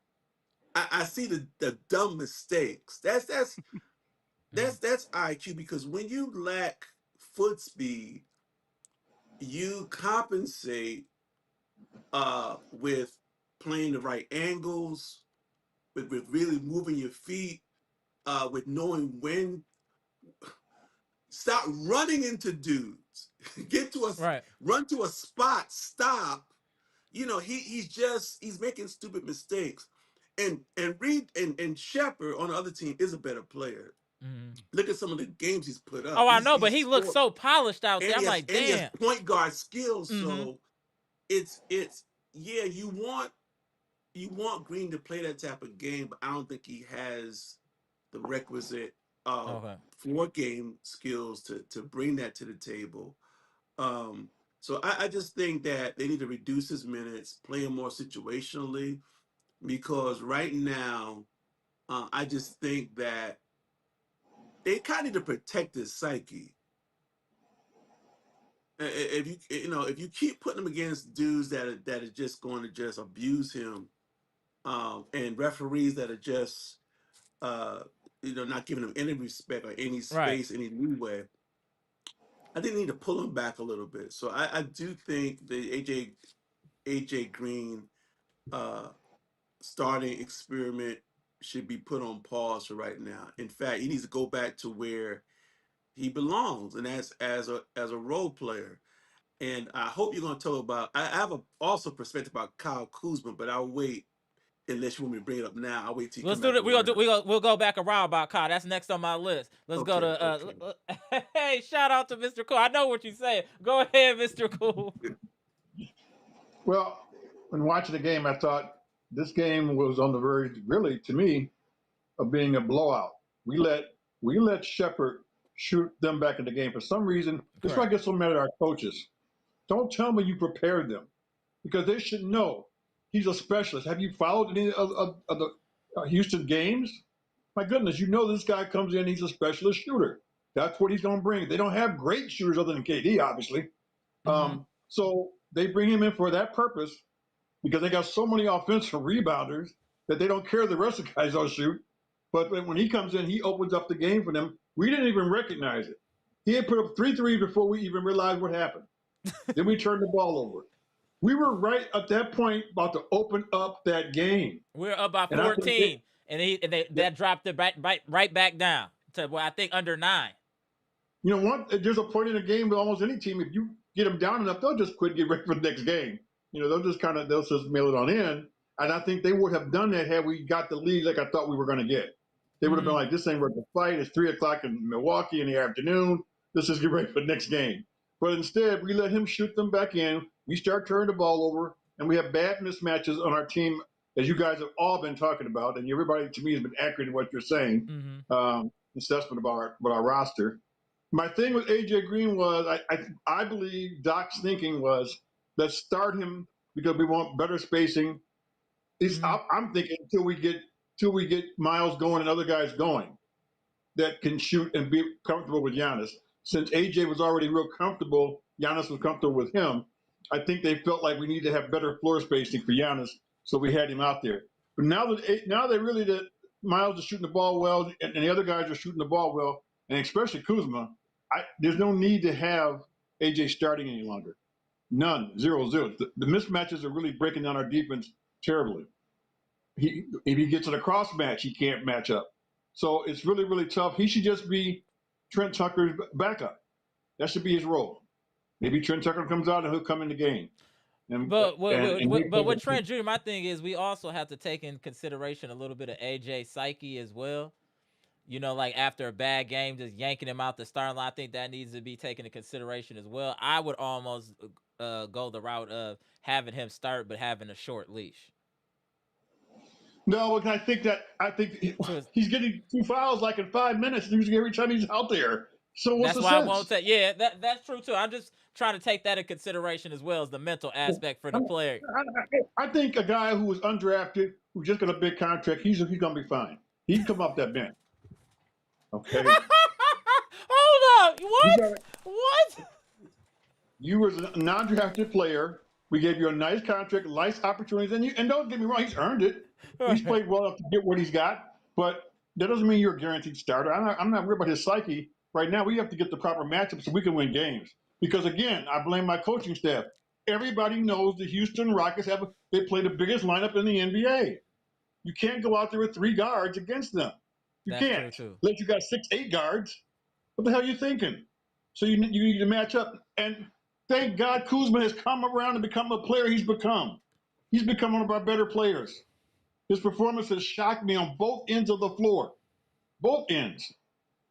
S4: I see the dumb mistakes.
S2: Mm-hmm.
S4: That's IQ because when you lack foot speed, you compensate with playing the right angles, with really moving your feet, with knowing when stop running into dudes, get to us,
S2: Right.
S4: run to a spot, stop. He's making stupid mistakes. And Reed and Sheppard on the other team is a better player.
S2: Mm-hmm.
S4: Look at some of the games he's put up.
S2: Oh, I
S4: He's
S2: know, but
S4: he's
S2: he looks
S4: scored,
S2: so polished out
S4: and
S2: there.
S4: he
S2: I'm
S4: has
S2: like,
S4: and he has
S2: damn.
S4: point guard skills.
S2: Mm-hmm.
S4: So it's yeah, you want Green to play that type of game, but I don't think he has the requisite
S2: Okay.
S4: floor game skills to bring that to the table. Um, so I just think that they need to reduce his minutes, play him more situationally, because right now, I just think that they kind of need to protect his psyche. If you keep putting him against dudes that are just going to just abuse him, and referees that are just not giving him any respect or any
S2: Right.
S4: space, any leeway, I think they need to pull him back a little bit. So I do think the AJ Green uh, starting experiment should be put on pause for right now. In fact, he needs to go back to where he belongs, and that's as a role player. And I hope you're going to talk about. I have also perspective about Kyle Kuzma, but I'll wait unless you want me to bring it up now. I'll wait till you
S2: Let's
S4: come
S2: do
S4: back
S2: that.
S4: around.
S2: We'll go back around about Kyle. That's next on my list. Let's go
S4: Okay,
S2: to
S4: okay.
S2: hey, shout out to Mr. Cool. I know what you saying. Go ahead, Mr. Cool.
S6: Well, when watching the game, I thought this game was on the verge, really, to me, of being a blowout. We let Shepherd shoot them back in the game for some reason. This is why I
S2: Correct.
S6: get so mad at our coaches. Don't tell me you prepared them, because they should know he's a specialist. Have you followed any of the Houston games? My goodness, you know this guy comes in, he's a specialist shooter. That's what he's going to bring. They don't have great shooters other than KD, obviously.
S2: Mm-hmm.
S6: So they bring him in for that purpose because they got so many offensive rebounders that they don't care the rest of the guys don't shoot. But when he comes in, he opens up the game for them. We didn't even recognize it. He had put up 3 threes before we even realized what happened. Then we turned the ball over. We were right at that point about to open up that game.
S2: We're up by
S6: And I think
S2: 14, that dropped it right back down to I think under 9.
S6: there's a point in the game with almost any team. If you get them down enough, they'll just quit and get ready for the next game. They'll just mail it on in. And I think they would have done that had we got the lead like I thought we were going to get. They would have been like, this ain't worth the fight. It's 3:00 in Milwaukee in the afternoon. Let's just get ready for the next game. But instead, we let him shoot them back in. We start turning the ball over, and we have bad mismatches on our team, as you guys have all been talking about. And everybody, to me, has been accurate in what you're saying, assessment about our roster. My thing with AJ Green was I believe Doc's thinking was, let's start him because we want better spacing. I'm thinking until we get Miles going and other guys going that can shoot and be comfortable with Giannis. Since AJ was already real comfortable, Giannis was comfortable with him. I think they felt like we need to have better floor spacing for Giannis, so we had him out there. But now they really did. Miles is shooting the ball well, and the other guys are shooting the ball well, and especially Kuzma, there's no need to have AJ starting any longer. None. 0-0. The mismatches are really breaking down our defense terribly. If he gets in a cross match, he can't match up. So it's really, really tough. He should just be Trent Tucker's backup. That should be his role. Maybe Trent Tucker comes out and he'll come in the game.
S2: But with Trent Jr., my thing is we also have to take in consideration a little bit of AJ's psyche as well. You know, like after a bad game, just yanking him out the starting line, I think that needs to be taken into consideration as well. I would almost go the route of having him start, but having a short leash.
S6: No, I think he's getting 2 fouls like in 5 minutes every time he's out there. So what's the sense?
S2: That's why I won't take. Yeah, that's true too. I'm just trying to take that in consideration as well as the mental aspect for the player.
S6: I think a guy who was undrafted, who just got a big contract, he's going to be fine. He can come off that bench. Okay.
S2: Hold up. What?
S6: You were a non-drafted player. We gave you a nice contract, nice opportunities, and don't get me wrong, he's earned it. He's played well enough to get what he's got, but that doesn't mean you're a guaranteed starter. I'm not worried about his psyche. Right now, we have to get the proper matchups so we can win games. Because again, I blame my coaching staff. Everybody knows the Houston Rockets they play the biggest lineup in the NBA. You can't go out there with 3 guards against them. You can't. Unless you got 6, 8 guards. What the hell are you thinking? So you need to match up. And thank God Kuzma has come around and become a player he's become. He's become one of our better players. His performance has shocked me on both ends of the floor. Both ends.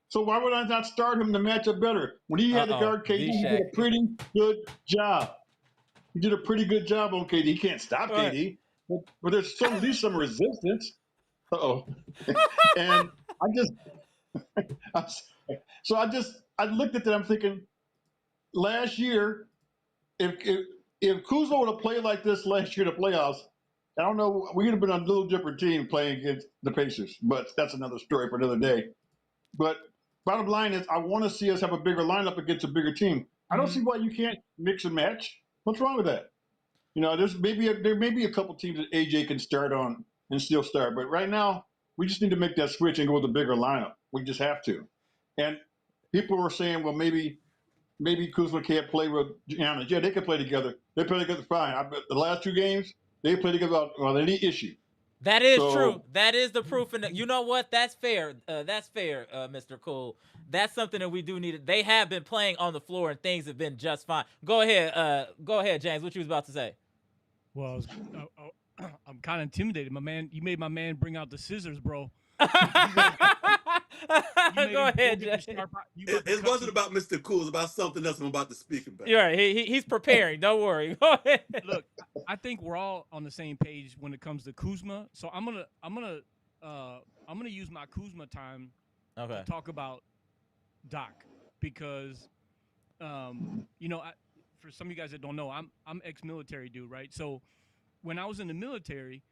S6: So why would I not start him to match up better? When he had to guard KD, he did a pretty good job. He did a pretty good job on KD. He can't stop KD, but there's at least some resistance. And I looked at that. I'm thinking, last year, if Kuzma would have played like this last year in the playoffs, I don't know, we would have been a little different team playing against the Pacers. But that's another story for another day. But bottom line is, I want to see us have a bigger lineup against a bigger team. I don't see why you can't mix and match. What's wrong with that? You know, there may be a couple teams that AJ can start on and still start. But right now, we just need to make that switch and go with a bigger lineup. We just have to. And people were saying, well, maybe Kuzma can't play with Giannis. Yeah, they can play together. They play together fine. I bet the last 2 games, they play together without any issue.
S2: That is true. That is the proof. You know what? That's fair. That's fair, Mr. Cool. That's something that we do need. They have been playing on the floor and things have been just fine. Go ahead, James. What you was about to say?
S3: Well, I'm kind of intimidated, my man. You made my man bring out the scissors, bro.
S2: Go ahead, Jay.
S4: It wasn't about Mr. Cool. It's about something else I'm about to speak about.
S2: You're right. He's preparing. Don't worry. Go ahead.
S3: Look, I think we're all on the same page when it comes to Kuzma. So I'm gonna use my Kuzma time to talk about Doc because, for some of you guys that don't know, I'm ex-military dude, right? So when I was in the military,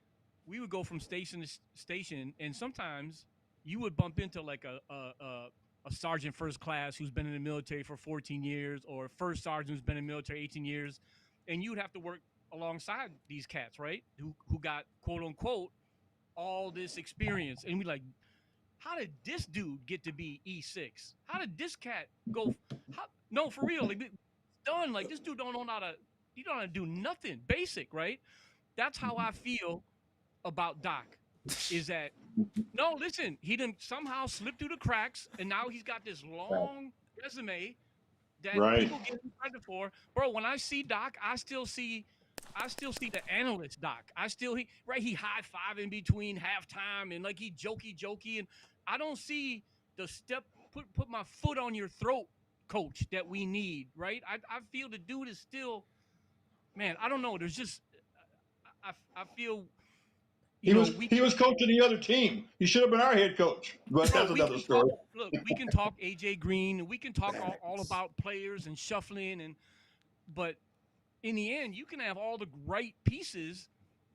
S3: we would go from station to station, and sometimes you would bump into like a sergeant first class who's been in the military for 14 years, or a first sergeant who's been in the military 18 years, and you would have to work alongside these cats, right? Who got quote unquote all this experience, and we like, how did this dude get to be E6? How did this cat go? No, for real, like, done. Like, this dude don't know how to do nothing basic, right? That's how I feel about Doc. Is that no? Listen, he didn't somehow slip through the cracks, and now he's got this long resume that people get him credit for. Bro, when I see Doc, I still see the analyst Doc. He high five in between halftime and like he jokey, and I don't see the put my foot on your throat coach that we need, right? I feel the dude is still, man, I don't know. There's just I feel.
S6: He was coaching the other team. He should have been our head coach, but that's another story.
S3: Look, we can talk AJ Green, and we can talk all about players and shuffling, but in the end, you can have all the right pieces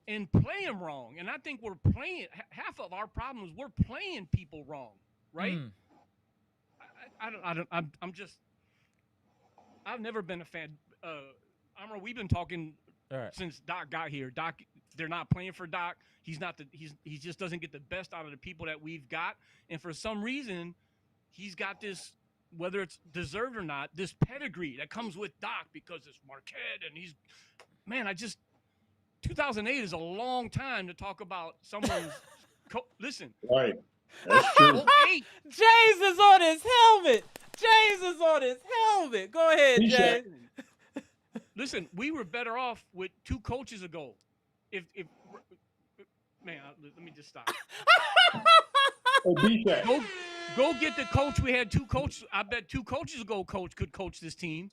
S3: and play them wrong. And I think we're playing half of our problem is we're playing people wrong, right? I've never been a fan. Amara, we've been talking since Doc got here. Doc they're not playing for Doc. He just doesn't get the best out of the people that we've got. And for some reason, he's got this, whether it's deserved or not, this pedigree that comes with Doc because it's Marquette and he's, man, 2008 is a long time to talk about someone's. Listen,
S6: Right. That's true.
S3: 08,
S2: James is on his helmet. James is on his helmet. Go ahead,
S6: Bshack.
S2: James.
S3: listen, we were better off with 2 coaches ago. If man, let me just stop.
S6: Oh, Bshack.
S3: Go get the coach. We had 2 coaches. I bet 2 coaches ago could coach this team.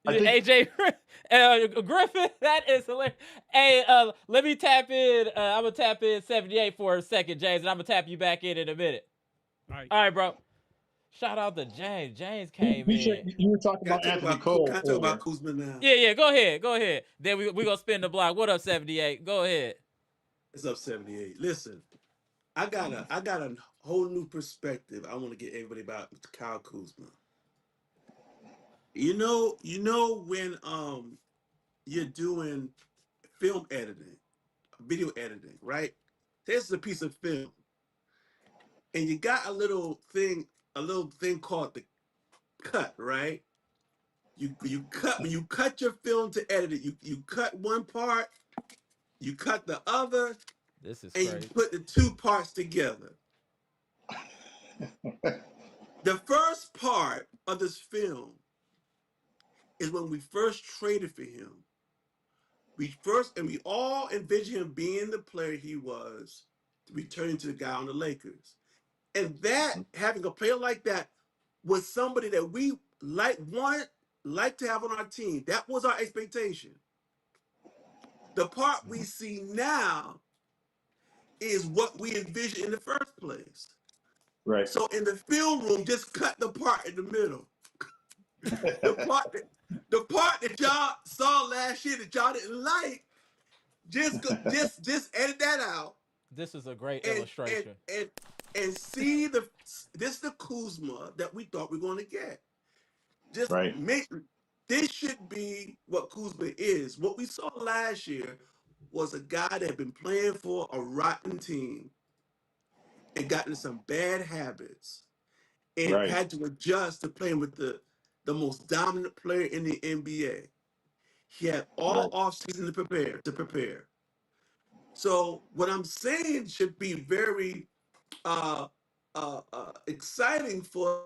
S6: I think-
S2: AJ Griffin, that is hilarious. Hey, let me tap in. I'm gonna tap in 78 for a second, James, and I'm gonna tap you back in a minute.
S3: All right.
S2: All right, bro. Shout out to James. James came
S6: Bshack,
S2: in.
S6: you were talking
S4: Can I
S6: about
S4: talk
S6: Anthony
S4: about,
S6: Cole.
S4: can I talk
S6: earlier.
S4: about Kuzma now?
S2: Yeah. Go ahead. Then we gonna spin the block. What up, 78? Go ahead.
S4: It's up 78. Listen, I got a whole new perspective. I want to get everybody about Kyle Kuzma. You know when you're doing film editing, video editing, right? There's a piece of film, and you got a little thing called the cut, right? You cut when you cut your film to edit it. You cut one part, you cut the other,
S2: This is
S4: and you
S2: crazy.
S4: put the 2 parts together. The first part of this film is when we first traded for him. We all envisioned him being the player he was, returning to the guy on the Lakers. And that, having a player like that, was somebody that we like to have on our team. That was our expectation. The part we see now is what we envisioned in the first place.
S6: Right.
S4: So in the film room, just cut the part in the middle. the part that y'all saw last year that y'all didn't like, just edit that out
S2: This is a great
S4: and
S2: illustration.
S4: see this the Kuzma that we thought we were going to get. Just
S6: Right.
S4: This should be what Kuzma is. What we saw last year was a guy that had been playing for a rotten team and got into some bad habits and
S6: Right.
S4: had to adjust to playing with the most dominant player in the NBA. He had all offseason to prepare. So what I'm saying should be very exciting for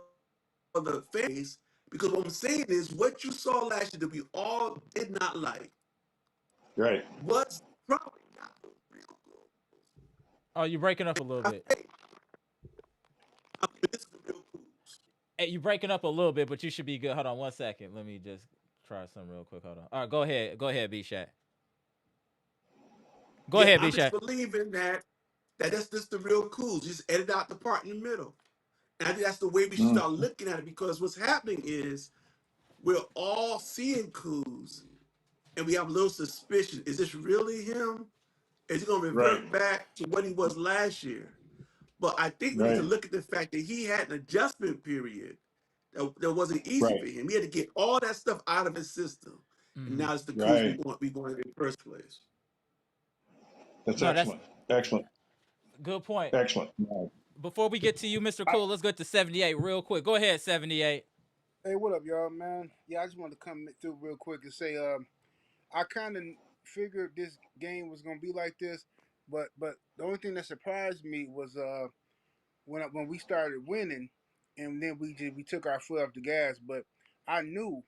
S4: the fans, because what I'm saying is what you saw last year that we all did not like
S6: Right.
S4: was probably not real good.
S2: Oh, you're breaking up a little bit.
S4: It's the real Kuz.
S2: Hey, you're breaking up a little bit, but you should be good. Hold on 1 second. Let me just try something real quick. Hold on. All right, go ahead. Go ahead, Bshack. Go ahead,
S4: I'm
S2: Bshack.
S4: just believing that's just the real Kuz. Just edit out the part in the middle. And I think that's the way we should start looking at it, because what's happening is we're all seeing Kuz and we have a little suspicion. Is this really him? Is he going to revert back to what he was last year? But I think we need to look at the fact that he had an adjustment period that wasn't easy for him. He had to get all that stuff out of his system. And now it's the Kuz we going in the first place.
S6: That's
S2: No,
S6: excellent. Excellent.
S2: Good point.
S6: Excellent. Right.
S2: Before we get to you, Mr. Cool, let's go to 78 real quick. Go ahead, 78.
S7: Hey, what up, y'all, man? Yeah, I just wanted to come through real quick and say, I kind of figured this game was gonna be like this, but the only thing that surprised me was when we started winning, and then we took our foot off the gas. But I knew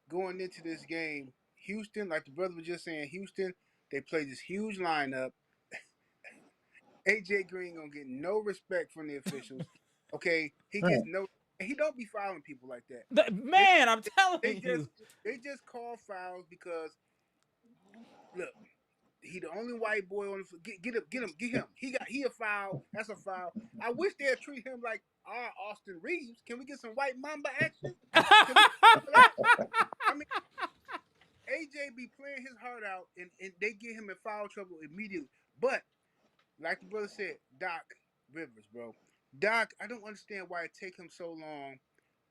S7: going into this game, Houston, like the brother was just saying, Houston, they played this huge lineup. AJ Green gonna get no respect from the officials. Okay, he gets no. He don't be fouling people like that.
S2: Man, I'm telling you.
S7: They just call fouls because look, he the only white boy on the get him. He a foul. That's a foul. I wish they'd treat him like our Austin Reeves. Can we get some white mamba action? I mean, AJ be playing his heart out, and they get him in foul trouble immediately. But like the brother said, Doc Rivers, bro. Doc, I don't understand why it take him so long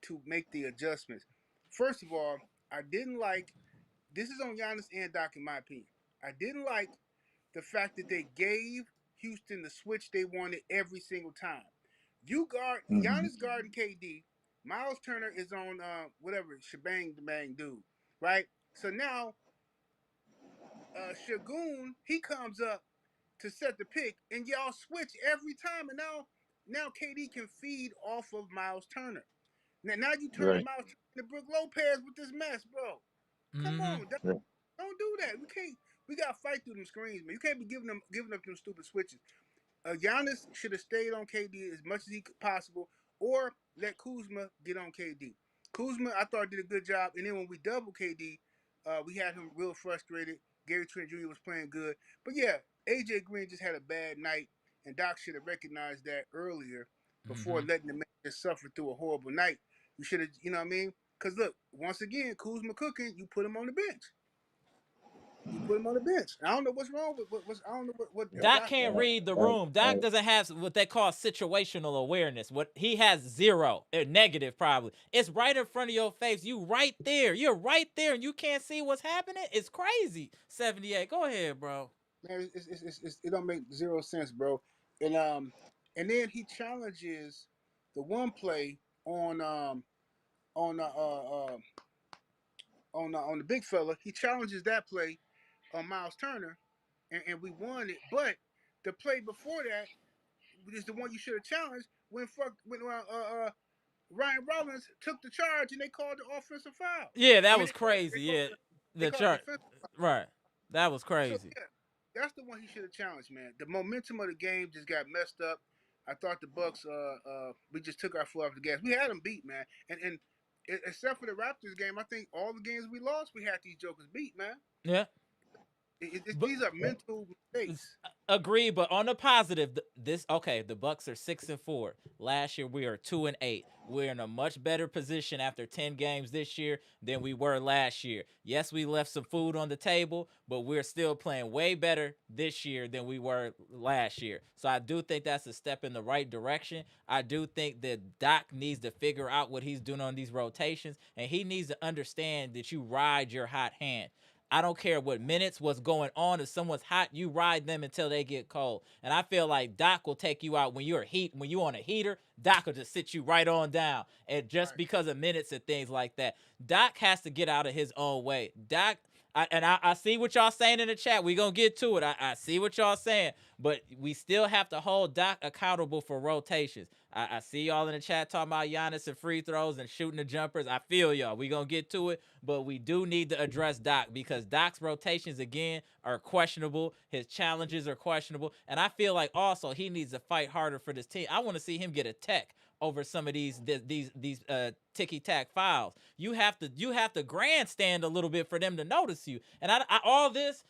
S7: to make the adjustments. First of all, I didn't like. This is on Giannis and Doc, in my opinion. I didn't like the fact that they gave Houston the switch they wanted every single time. You guard Giannis guarding KD. Miles Turner is on whatever shebang bang dude, right? So now Şengün he comes up to set the pick, and y'all switch every time, and now KD can feed off of Miles Turner. Now you turn
S6: Right.
S7: Miles to Brook Lopez with this mess, bro. Come
S2: Mm-hmm.
S7: on,
S6: Right.
S7: don't do that. We can't. We gotta fight through them screens, man. You can't be giving up them stupid switches. Giannis should have stayed on KD as much as he could possible, or let Kuzma get on KD. Kuzma, I thought did a good job, and then when we doubled KD, we had him real frustrated. Gary Trent Jr. was playing good, but yeah, AJ Green just had a bad night, and Doc should have recognized that earlier before
S2: Mm-hmm.
S7: letting the man just suffer through a horrible night. You should have, you know what I mean? Because look, once again, Kuzma cooking, you put him on the bench. You put him on the bench. I don't know what's wrong with what's. I don't know what
S2: Doc
S7: Doc
S2: can't
S7: doing.
S2: read the room. Doc
S6: Right.
S2: doesn't have what they call situational awareness. What he has zero, negative probably. It's right in front of your face. You right there. You're right there, and you can't see what's happening. It's crazy. 78. Go ahead, bro.
S7: Man, it don't make zero sense, bro. And then he challenges the one play on on the big fella. He challenges that play on Miles Turner, and we won it. But the play before that is the one you should have challenged when Ryan Rollins took the charge and they called the offensive foul.
S2: Yeah,
S7: I
S2: that
S7: mean,
S2: was crazy. Yeah,
S7: they
S2: the
S7: called it
S2: chart.
S7: defensive.
S2: Right. That was
S7: So
S2: crazy.
S7: yeah, that's the one he should have challenged, man. The momentum of the game just got messed up. I thought the Bucks, we just took our foot off the gas. We had them beat, man. And except for the Raptors game, I think all the games we lost, we had these jokers beat, man.
S2: Yeah. But
S7: These are mental mistakes.
S2: Agreed, but on the positive, the Bucks are 6-4. Last year we are 2-8. We're in a much better position after 10 games this year than we were last year. Yes, we left some food on the table, but we're still playing way better this year than we were last year. So I do think that's a step in the right direction. I do think that Doc needs to figure out what he's doing on these rotations, and he needs to understand that you ride your hot hand. I don't care what minutes, what's going on. If someone's hot, you ride them until they get cold. And I feel like Doc will take you out when you're on a heater. Doc will just sit you right on down, and just
S7: Right.
S2: because of minutes and things like that. Doc has to get out of his own way. Doc, I see what y'all saying in the chat. We gonna get to it. I see what y'all saying, but we still have to hold Doc accountable for rotations. I see y'all in the chat talking about Giannis and free throws and shooting the jumpers. I feel y'all. We gonna get to it, but we do need to address Doc because Doc's rotations again are questionable. His challenges are questionable, and I feel like also he needs to fight harder for this team. I want to see him get a tech over some of these ticky tack fouls. You have to grandstand a little bit for them to notice you. And all this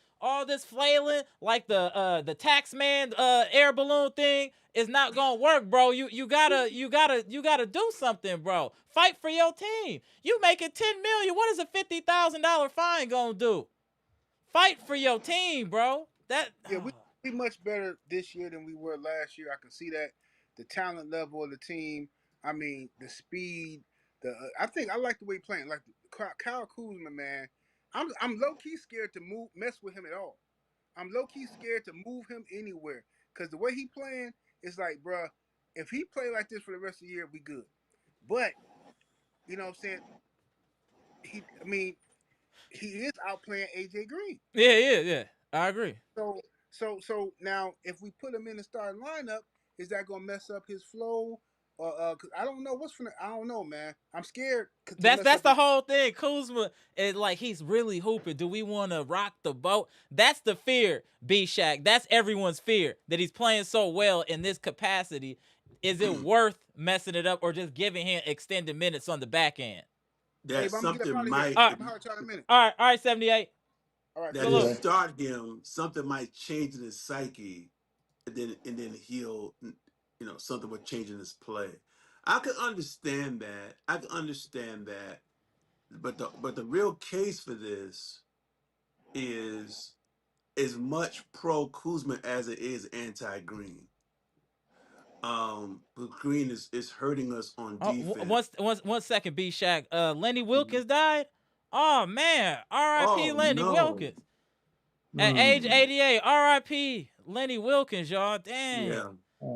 S2: flailing like the tax man air balloon thing is not gonna work, bro. You gotta do something, bro. Fight for your team. You making $10 million. What is a $50,000 fine gonna do? Fight for your team, bro.
S7: Yeah, we much better this year than we were last year. I can see that. The talent level of the team. I mean, the speed. I think I like the way he's playing. Like Kyle Kuzma, man. I'm low key scared to mess with him at all. I'm low key scared to move him anywhere because the way he playing is like, bruh, if he play like this for the rest of the year, we good. But you know what I'm saying? I mean, he is outplaying AJ Green.
S2: Yeah. I agree.
S7: So now if we put him in the starting lineup, is that gonna mess up his flow? Cause I don't know I don't know, man. I'm scared.
S2: That's the whole thing. Kuzma is like he's really hooping. Do we want to rock the boat? That's the fear, Bshack. That's everyone's fear that he's playing so well in this capacity. Is it worth messing it up or just giving him extended minutes on the back end?
S4: That
S7: I'm gonna get up
S4: something
S7: out of here.
S4: might
S7: I'm gonna in a minute.
S2: All right, 78.
S7: All right,
S4: that you start him, something might change in his psyche, and then he'll, something would change in his play. I could understand that. But the real case for this is as much pro Kuzma as it is anti Green. But Green is hurting us on defense.
S2: One second, Bshack. Lenny Wilkins died. Oh man, R.I.P. Lenny Wilkins. At age 88, R.I.P. Lenny Wilkens, y'all. Dang.
S4: Yeah.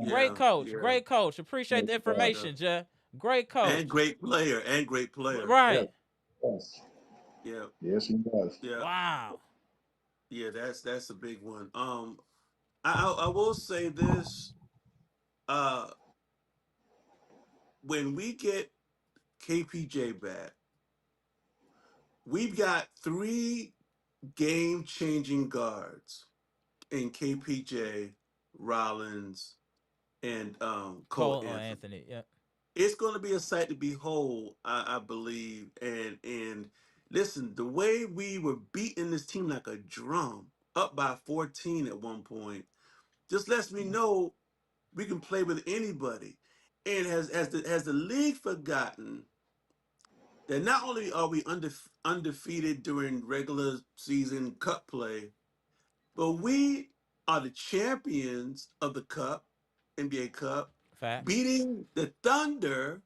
S2: Great
S4: Yeah.
S2: coach.
S4: Yeah.
S2: Great coach. Appreciate the information, Jeff. Great coach.
S4: And great player. And great player.
S2: Right.
S6: Yes.
S4: Yeah.
S6: Yes, he does.
S4: Yeah.
S2: Wow.
S4: Yeah, that's a big one. I will say this. When we get KPJ back, we've got 3 game-changing guards in KPJ, Rollins, and Cole Anthony.
S2: Anthony. Yep.
S4: It's going to be a sight to behold, I believe. And listen, the way we were beating this team like a drum, up by 14 at one point, just lets me know we can play with anybody. And has the league forgotten that not only are we undefeated during regular season cup play, but we are the champions of the cup, NBA Cup,
S2: Facts.
S4: beating the Thunder,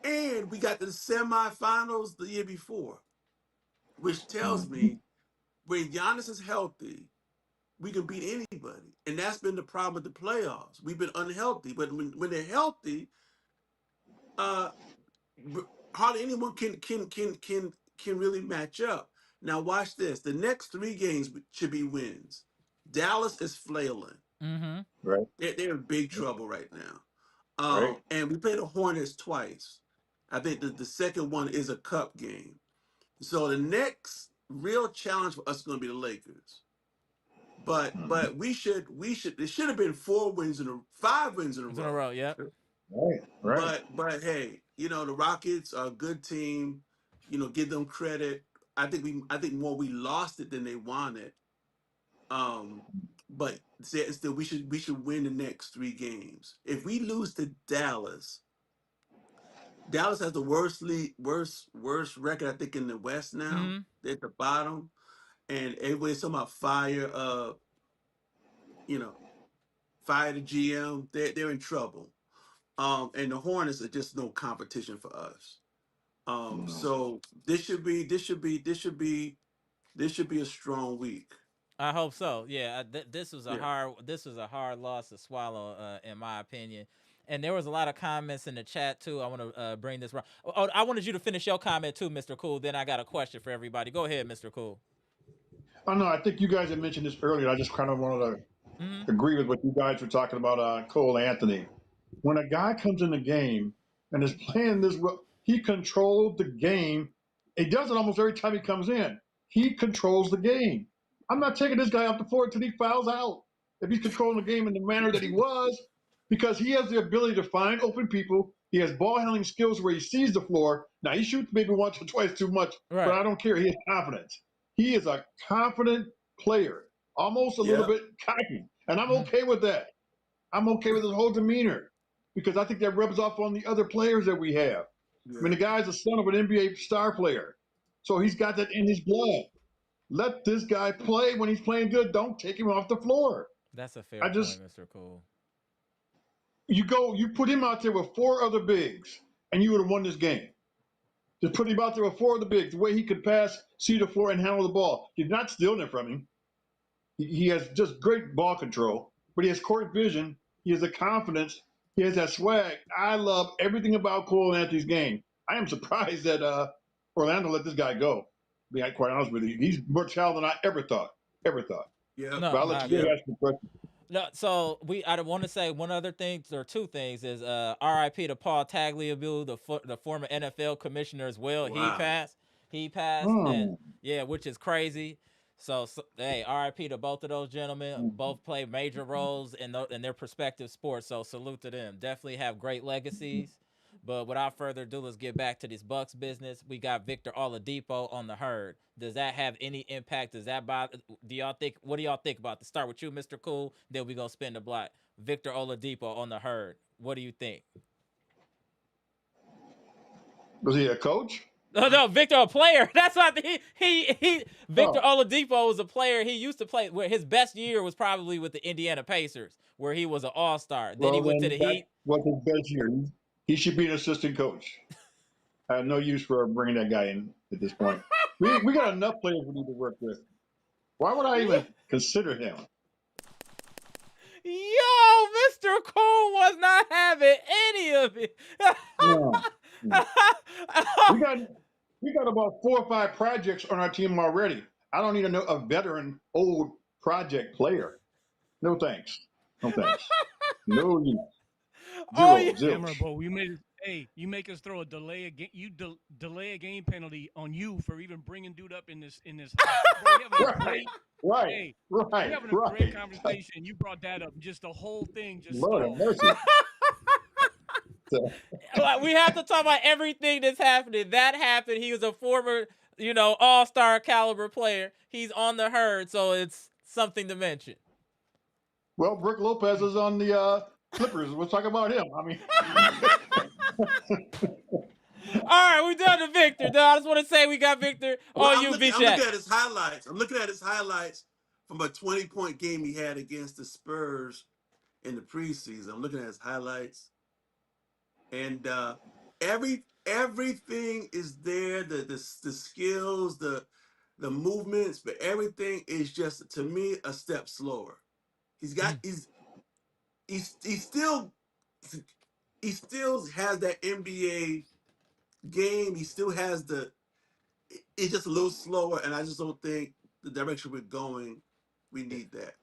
S4: and we got to the semifinals the year before, which tells me when Giannis is healthy, we can beat anybody. And that's been the problem with the playoffs. We've been unhealthy, but when they're healthy, hardly anyone can really match up. Now watch this. The next 3 games should be wins. Dallas is flailing.
S2: Mm-hmm.
S6: Right.
S4: They're in big trouble right now.
S6: Right.
S4: And we played the Hornets twice. I think the second one is a cup game. So the next real challenge for us is going to be the Lakers. But we should it should have been 5 wins in a row.
S2: Yep.
S6: Right.
S4: But hey, the Rockets are a good team. Give them credit. I think more we lost it than they won it. But still we should win the next 3 games. If we lose to Dallas has the worst record I think in the West now.
S2: Mm-hmm.
S4: They're at the bottom, and everybody's talking about fire the GM. They're in trouble. And the Hornets are just no competition for us. So this should be a strong week.
S2: I hope so. Yeah, this was a hard loss to swallow, in my opinion. And there was a lot of comments in the chat too. I want to bring this. Oh, I wanted you to finish your comment too, Mr. Cool. Then I got a question for everybody. Go ahead, Mr. Cool.
S6: Oh no, I think you guys had mentioned this earlier. I just kind of wanted to agree with what you guys were talking about. Cole Anthony. When a guy comes in the game and is playing this, he controlled the game. He does it almost every time he comes in. He controls the game. I'm not taking this guy off the floor until he fouls out. If he's controlling the game in the manner that he was, because he has the ability to find open people. He has ball handling skills where he sees the floor. Now, he shoots maybe once or twice too much,
S2: right.
S6: But I don't care. He has confidence. He is a confident player, almost a little bit cocky. And I'm okay with that. I'm okay with his whole demeanor because I think that rubs off on the other players that we have. Yeah. I mean, the guy's the son of an NBA star player. So he's got that in his blood. Let this guy play when he's playing good. Don't take him off the floor.
S2: That's a fair point, Mr. Cole.
S6: You put him out there with 4 other bigs, and you would have won this game. Just put him out there with 4 other bigs, the way he could pass, see the floor, and handle the ball. You're not stealing it from him. He has just great ball control, but he has court vision. He has the confidence. He has that swag. I love everything about Cole Anthony's game. I am surprised that Orlando let this guy go. To be quite honest with you, he's more talented than I ever thought.
S4: Yeah.
S6: No, but I'll let you ask the question.
S2: No, so I want to say one other thing or 2 things is R.I.P. to Paul Tagliabue, the former NFL commissioner as well. Wow. He passed, and, which is crazy. So hey, R.I.P. to both of those gentlemen. Both play major roles in their respective sports. So salute to them. Definitely have great legacies. But without further ado, let's get back to this Bucks business. We got Victor Oladipo on the herd. Does that have any impact? Does that bother? What do y'all think about this? Start with you, Mr. Cool. Then we gonna spin the block. Victor Oladipo on the herd. What do you think?
S6: Was he a coach?
S2: No, Victor, a player. That's what Victor Oladipo was a player. He used to play. Where his best year was probably with the Indiana Pacers, where he was an all-star. Then he went to the Heat.
S6: Was his best year. He should be an assistant coach. I have no use for bringing that guy in at this point. We got enough players we need to work with. Why would I even consider him?
S2: Yo, Mr. Cool was not having any of it.
S6: No. We got about 4 or 5 projects on our team already. I don't need a veteran, old project player. No thanks. No thanks. No use.
S2: Oh,
S6: Zero.
S2: yeah.
S6: Zilch.
S3: Amara, bro, you make us throw a delay a game. Delay a game penalty on you for even bringing dude up in this. Bro, you having a great,
S6: Right.
S3: hey,
S6: Right.
S3: you having a great conversation. You brought that up. Just the whole thing just
S6: Lord have
S3: stalled.
S6: mercy.
S2: We have to talk about everything that's happening. That happened. He was a former, all-star caliber player. He's on the herd, so it's something to mention.
S6: Well, Brook Lopez is on the Clippers. We'll talk about him. I mean,
S2: all right, we done to Victor. No, I just want to say we got Victor on
S4: I'm
S2: you,
S4: looking
S2: Bshack.
S4: at his highlights. I'm looking at his highlights from a 20-point game he had against the Spurs in the preseason. I'm looking at his highlights, and everything is there. The skills, the movements, but everything is just, to me, a step slower. He's still has that NBA game. He still has it's just a little slower, and I just don't think the direction we're going, we need that.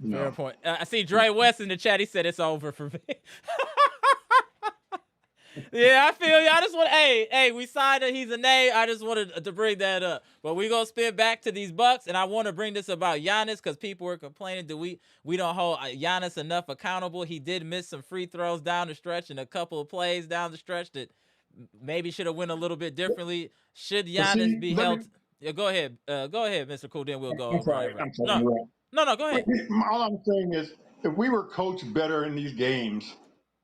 S2: Fair point. I see Dre West in the chat. He said it's over for me. Yeah, I feel you. I just want, hey, we signed it. He's a name. I just wanted to bring that up. But we're going to spin back to these Bucks, and I want to bring this about Giannis because people were complaining that we don't hold Giannis enough accountable. He did miss some free throws down the stretch and a couple of plays down the stretch that maybe should have went a little bit differently. Should Giannis be held? Yeah, go ahead. Go ahead, Mr. Cool. Then we'll go.
S6: I'm sorry.
S2: No, go ahead.
S6: All I'm saying is, if we were coached better in these games,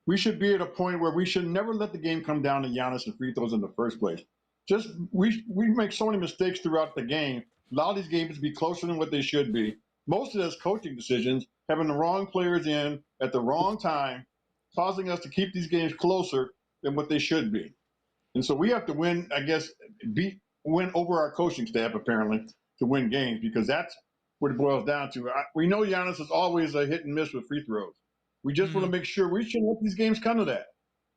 S6: we should be at a point where we should never let the game come down to Giannis and free throws in the first place. Just we make so many mistakes throughout the game. Allow these games to be closer than what they should be. Most of those coaching decisions, having the wrong players in at the wrong time, causing us to keep these games closer than what they should be. And so we have to win, I guess, win over our coaching staff, apparently, to win games, because that's what it boils down to. We know Giannis is always a hit and miss with free throws. We just want to make sure we shouldn't let these games come to that.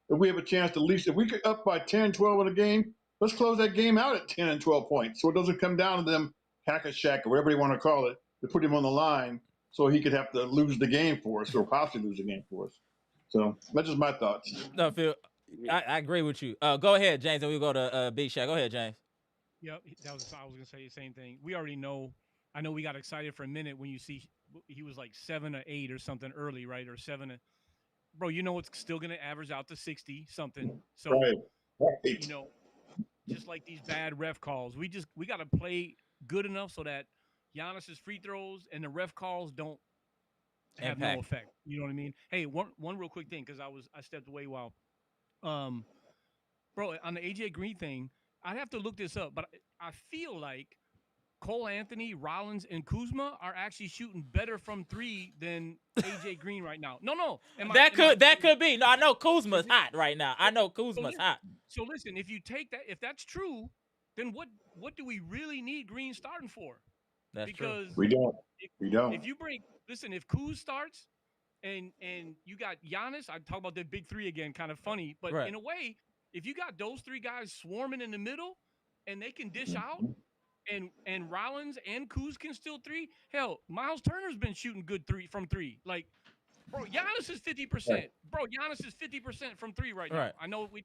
S6: If we have a chance to, at least if we get up by 10, 12 in a game, let's close that game out at 10 and 12 points, so it doesn't come down to them hack-a-shack or whatever you want to call it, to put him on the line so he could have to lose the game for us or possibly lose the game for us. So that's just my thoughts.
S2: No, Phil, I agree with you. Go ahead, James, and we'll go to Bshack. Go ahead, James.
S3: Yep, I was going to say the same thing. We already know. I know we got excited for a minute when you see he was like 7 or 8 or something early, right? Or 7. Bro, you know it's still going to average out to 60 something. So,
S6: Right.
S3: just like these bad ref calls, we got to play good enough so that Giannis's free throws and the ref calls don't have no effect. You know what I mean? Hey, one real quick thing, because I stepped away while, bro, on the AJ Green thing, I'd have to look this up, but I feel like Cole Anthony, Rollins, and Kuzma are actually shooting better from 3 than AJ Green right now. No.
S2: That could be. No, I know Kuzma's hot right now. Hot.
S3: So listen, if you take that, if that's true, then what do we really need Green starting for?
S2: That's
S3: because
S2: true.
S6: We don't.
S3: If you if Kuz starts and you got Giannis, I talk about the big 3 again, kind of funny, but in a way, if you got those 3 guys swarming in the middle and they can dish out, and Rollins and Kuz can still 3. Hell, Miles Turner's been shooting good from 3. Like, bro, Giannis is 50%. Right. Bro, Giannis is 50% from 3 right now. I know we.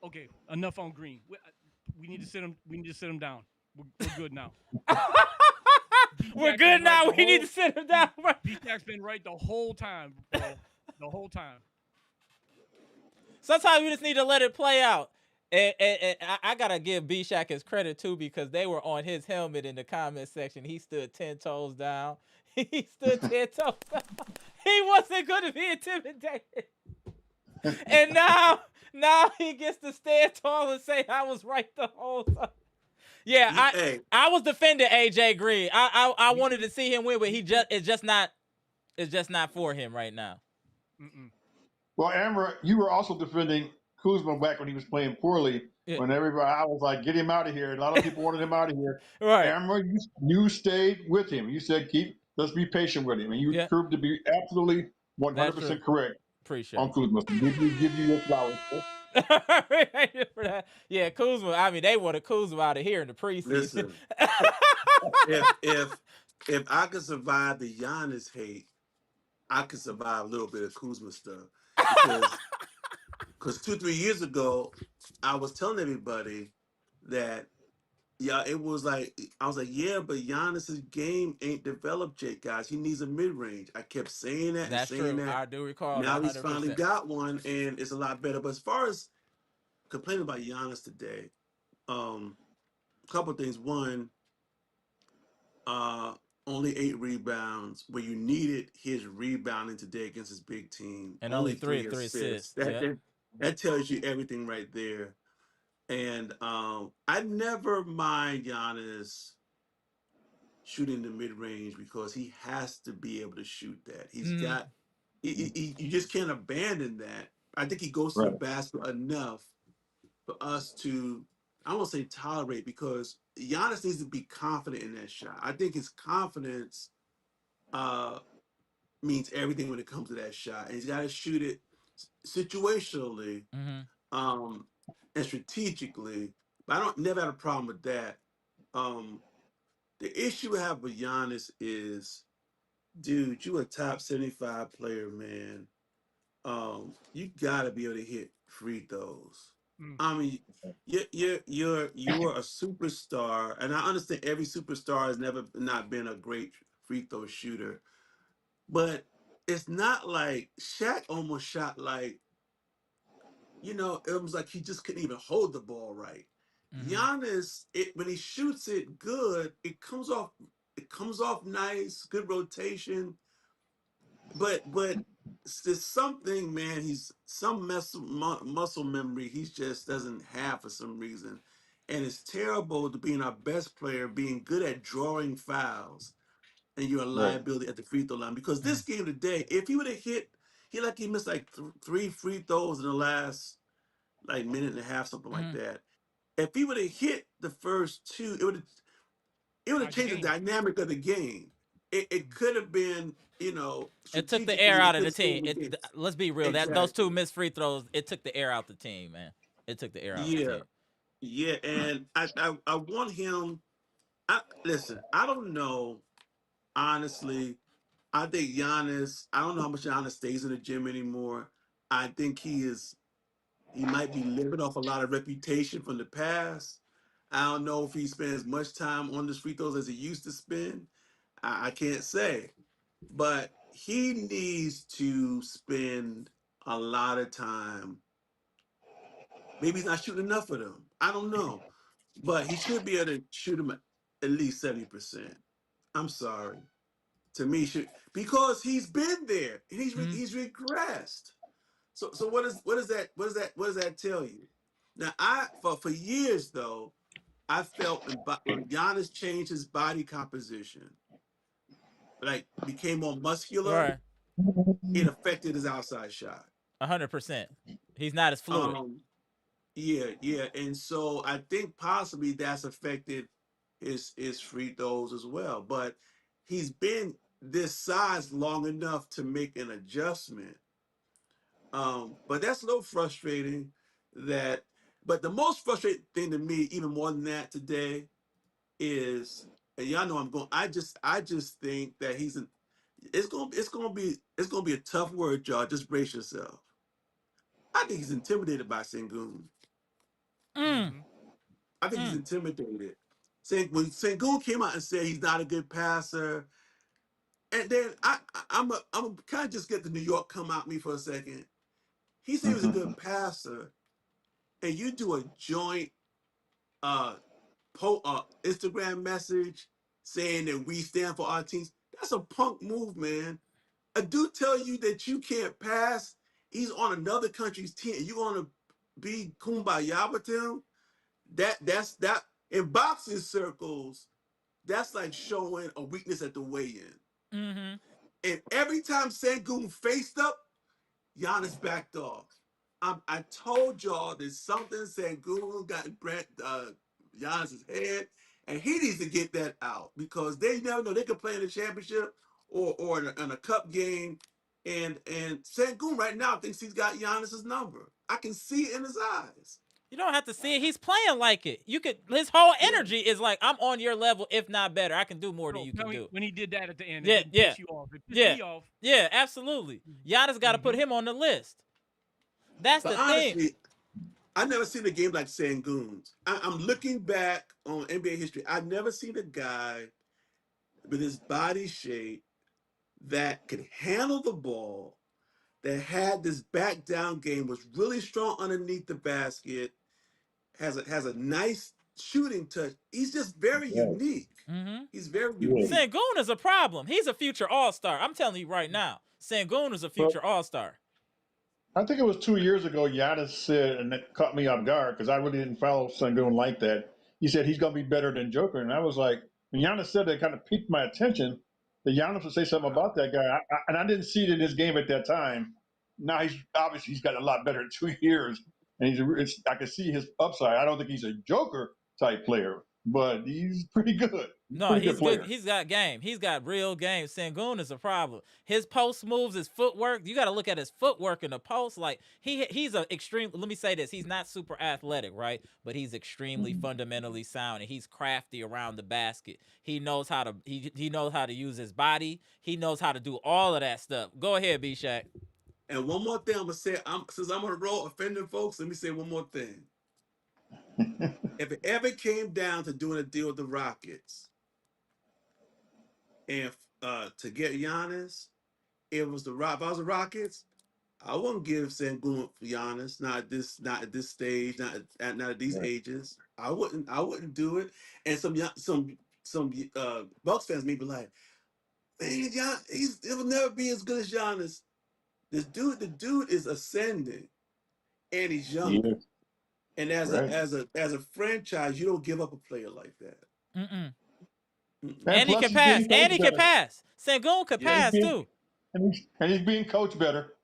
S3: Okay, enough on Green. We need to sit him. We need to sit him down. We're good now.
S2: We're good now. We need to sit him down.
S3: Bshack's been right the whole time, bro. The whole time.
S2: Sometimes we just need to let it play out. And I gotta give Bshack his credit too, because they were on his helmet in the comment section. He stood 10 toes down. He stood 10 toes down. He wasn't gonna be intimidated. And now he gets to stand tall and say I was right the whole time. Yeah, I was defending AJ Green. I wanted to see him win, but it's just not for him right now.
S3: Mm-mm.
S6: Well, Amara, you were also defending Kuzma back when he was playing poorly.
S2: Yeah.
S6: when everybody, I was like, get him out of here. A lot of people wanted him out of here.
S2: Right.
S6: Amara, you stayed with him. You said, let's be patient with him. And you
S2: Yeah.
S6: proved to be absolutely
S2: That's true.
S6: 100% correct on
S2: Appreciate you.
S6: Kuzma. So give you your flowers.
S2: For that. Yeah, Kuzma. I mean, they wanted Kuzma out of here in the preseason.
S4: Listen, if I could survive the Giannis hate, I could survive a little bit of Kuzma stuff because 2-3 years ago, I was telling everybody that it was like I was like, yeah, but Giannis's game ain't developed yet, guys. He needs a mid range. I kept saying that and
S2: That's
S4: saying
S2: true.
S4: that.
S2: I do recall
S4: Now
S2: that
S4: he's finally
S2: 100%.
S4: got one, and it's a lot better. But as far as complaining about Giannis today, a couple of things. One, uh, only 8 rebounds where you needed his rebounding today against his big team.
S2: And only
S4: Only
S2: three
S4: three
S2: three
S4: assists.
S2: assists.
S4: That
S2: Yeah.
S4: that, that tells you everything right there. And I never mind Giannis shooting the mid range because he has to be able to shoot that. He's
S2: Mm.
S4: got you just can't abandon that. I think he goes to the
S6: Right.
S4: basket enough for us to I won't say tolerate because Giannis needs to be confident in that shot. I think his confidence uh means everything when it comes to that shot. And he's got to shoot it situationally
S2: Mm-hmm.
S4: um and strategically. But I don't never had a problem with that. Um the issue I have with Giannis is, dude, you a top 75 player, man. You gotta be able to hit free throws.
S3: Mm.
S4: I mean, you're a superstar, and I understand every superstar has never not been a great free throw shooter, but it's not like Shaq almost shot like it was like he just couldn't even hold the ball right.
S2: Mm-hmm.
S4: Giannis, when he shoots it good, it comes off nice, good rotation. But there's something, man. He's some muscle memory. He just doesn't have for some reason, and it's terrible to being our best player, being good at drawing fouls, and you're a
S6: Right.
S4: liability at the free throw line. Because
S2: Mm-hmm.
S4: this game today, if he would have hit, he missed like 3 free throws in the last like minute and a half, something like
S2: Mm-hmm.
S4: that. If he would have hit the first two, it would have
S3: Tied the
S4: changed the
S3: game.
S4: dynamic of the game. It could have been,
S2: It took the air
S4: strategically, it
S2: out of
S4: could
S2: the
S4: have stayed
S2: team.
S4: in the game.
S2: Let's be real. That those two
S4: Exactly.
S2: missed free throws, it took the air out the team, man. It took the air out the
S4: Yeah,
S2: team.
S4: yeah, and I want him. Listen. I don't know. Honestly, I think Giannis. I don't know how much Giannis stays in the gym anymore. I think he is. He might be living off a lot of reputation from the past. I don't know if he spends much time on the free throws as he used to spend. I can't say. But he needs to spend a lot of time. Maybe he's not shooting enough of them. I don't know. But he should be able to shoot them at least 70%. I'm sorry. To me, should because he's been there and
S2: Mm-hmm.
S4: he's regressed. So what does that tell you? Now for years though, I felt when Giannis changed his body composition, like became more muscular,
S2: Right.
S4: it affected his outside shot.
S2: 100%. He's not as fluid.
S4: Um, yeah, and so I think possibly that's affected his free throws as well. But he's been this size long enough to make an adjustment. But that's a little frustrating. That, but the most frustrating thing to me, even more than that today, is and y'all know I'm going. I just think that it's gonna be a tough word, y'all. Just brace yourself. I think he's intimidated by Şengün.
S2: Mm.
S3: Mm-hmm.
S4: I think he's
S2: Mm.
S4: intimidated. When Şengün came out and said he's not a good passer, and then I'm kind of just get the New York come out me for a second. He said he was a good passer, and you do a joint uh Instagram message saying that we stand for our teams. That's a punk move, man. A dude tell you that you can't pass. He's on another country's team. You want to be kumbaya with him? That in boxing circles. That's like showing a weakness at the weigh-in.
S2: Mm-hmm.
S4: And every time Şengün faced up, Giannis backed off. I told y'all there's something Şengün got in Giannis's head, and he needs to get that out because they never know they could play in the championship or in a cup game, and Şengün right now thinks he's got Giannis's number. I can see it in his eyes.
S2: You don't have to see it. He's playing like it. You could. His whole energy is like, I'm on your level, if not better. I can do more than you can do.
S3: When he did that at the end,
S2: Yeah,
S3: it didn't
S2: yeah.
S3: piss you off. It pissed me off.
S2: Yeah, absolutely. Giannis got to put him on the list. That's
S4: But
S2: the
S4: honestly,
S2: thing.
S4: I never seen a game like Şengün's. I'm looking back on NBA history. I've never seen a guy with his body shape that could handle the ball, that had this back down game, was really strong underneath the basket, has a nice shooting touch. He's just very unique.
S2: Mm-hmm.
S4: He's very unique.
S2: Şengün is a problem. He's a future all-star. I'm telling you right now. Şengün is a future all-star.
S6: I think it was 2 years ago, Giannis said, and it caught me off guard because I really didn't follow Şengün like that. He said he's going to be better than Joker. And I was like, when Giannis said that, it kind of piqued my attention that Giannis would say something about that guy. And I didn't see it in his game at that time. Now he's got a lot better in 2 years. And I can see his upside. I don't think he's a Joker type player, but he's pretty good.
S2: No, he's good. He's got game. He's got real game. Şengün is a problem. His post moves, his footwork. You got to look at his footwork in the post. Like he's an extreme. Let me say this: he's not super athletic, right? But he's extremely fundamentally sound, and he's crafty around the basket. He knows how to he knows how to use his body. He knows how to do all of that stuff. Go ahead, Bshack.
S4: And one more thing I'm gonna say, since I'm on a roll offending folks, let me say one more thing. If it ever came down to doing a deal with the Rockets and to get Giannis, if I was the Rockets, I wouldn't give Şengün for Giannis. Not at this stage, not at these ages. I wouldn't do it. And some Bucks fans may be like, man, it will never be as good as Giannis. The dude is ascending, and he's younger.
S6: Yeah.
S4: And as a franchise, you don't give up a player like that.
S2: And he can pass. And he can pass. Şengün can pass too.
S6: And he's being coached better.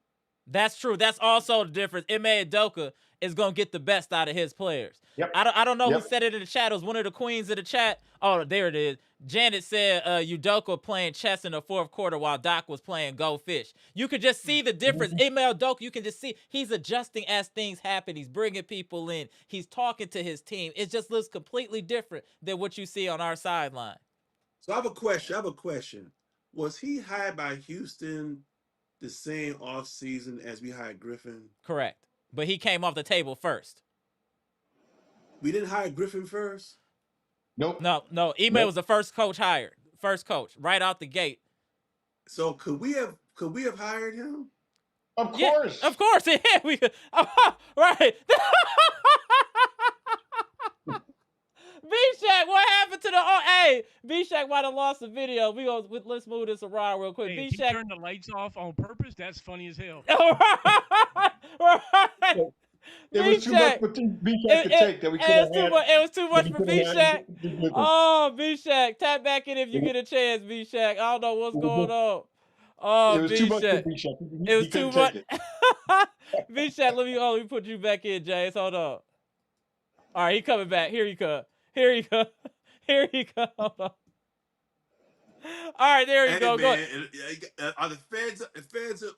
S2: That's true. That's also the difference. Ime Udoka is gonna get the best out of his players.
S6: Yep.
S2: I don't know who said it in the chat. It was one of the queens of the chat. Oh, there it is. Janet said Udoka playing chess in the fourth quarter while Doc was playing Go Fish. You could just see the difference. Ime Udoka, you can just see he's adjusting as things happen. He's bringing people in. He's talking to his team. It just looks completely different than what you see on our sideline.
S4: So I have a question. Was he hired by Houston the same offseason as we hired Griffin?
S2: Correct. But he came off the table first.
S4: We didn't hire Griffin first?
S6: Nope.
S2: No. Ime was the first coach hired. First coach, right out the gate.
S4: So could we have hired him?
S6: Of course.
S2: Yeah, of course. Yeah, we could. Right. Bshack, what happened to the? Hey, Bshack might have lost the video. Let's move this around real quick.
S3: Hey,
S2: Bshack,
S3: he turned the lights off on purpose. That's funny as hell.
S2: Right.
S6: It was too much for Bshack to take that we could have had.
S2: It was too much for Bshack. Oh, Bshack, tap back in if you get a chance, Bshack. I don't know what's going on. Oh,
S6: it was too much for Bshack.
S2: It was too much. Bshack, let me put you back in, James. Hold on. All right, he coming back. Here he come. Hold on. All right, there you go.
S4: Man, are the feds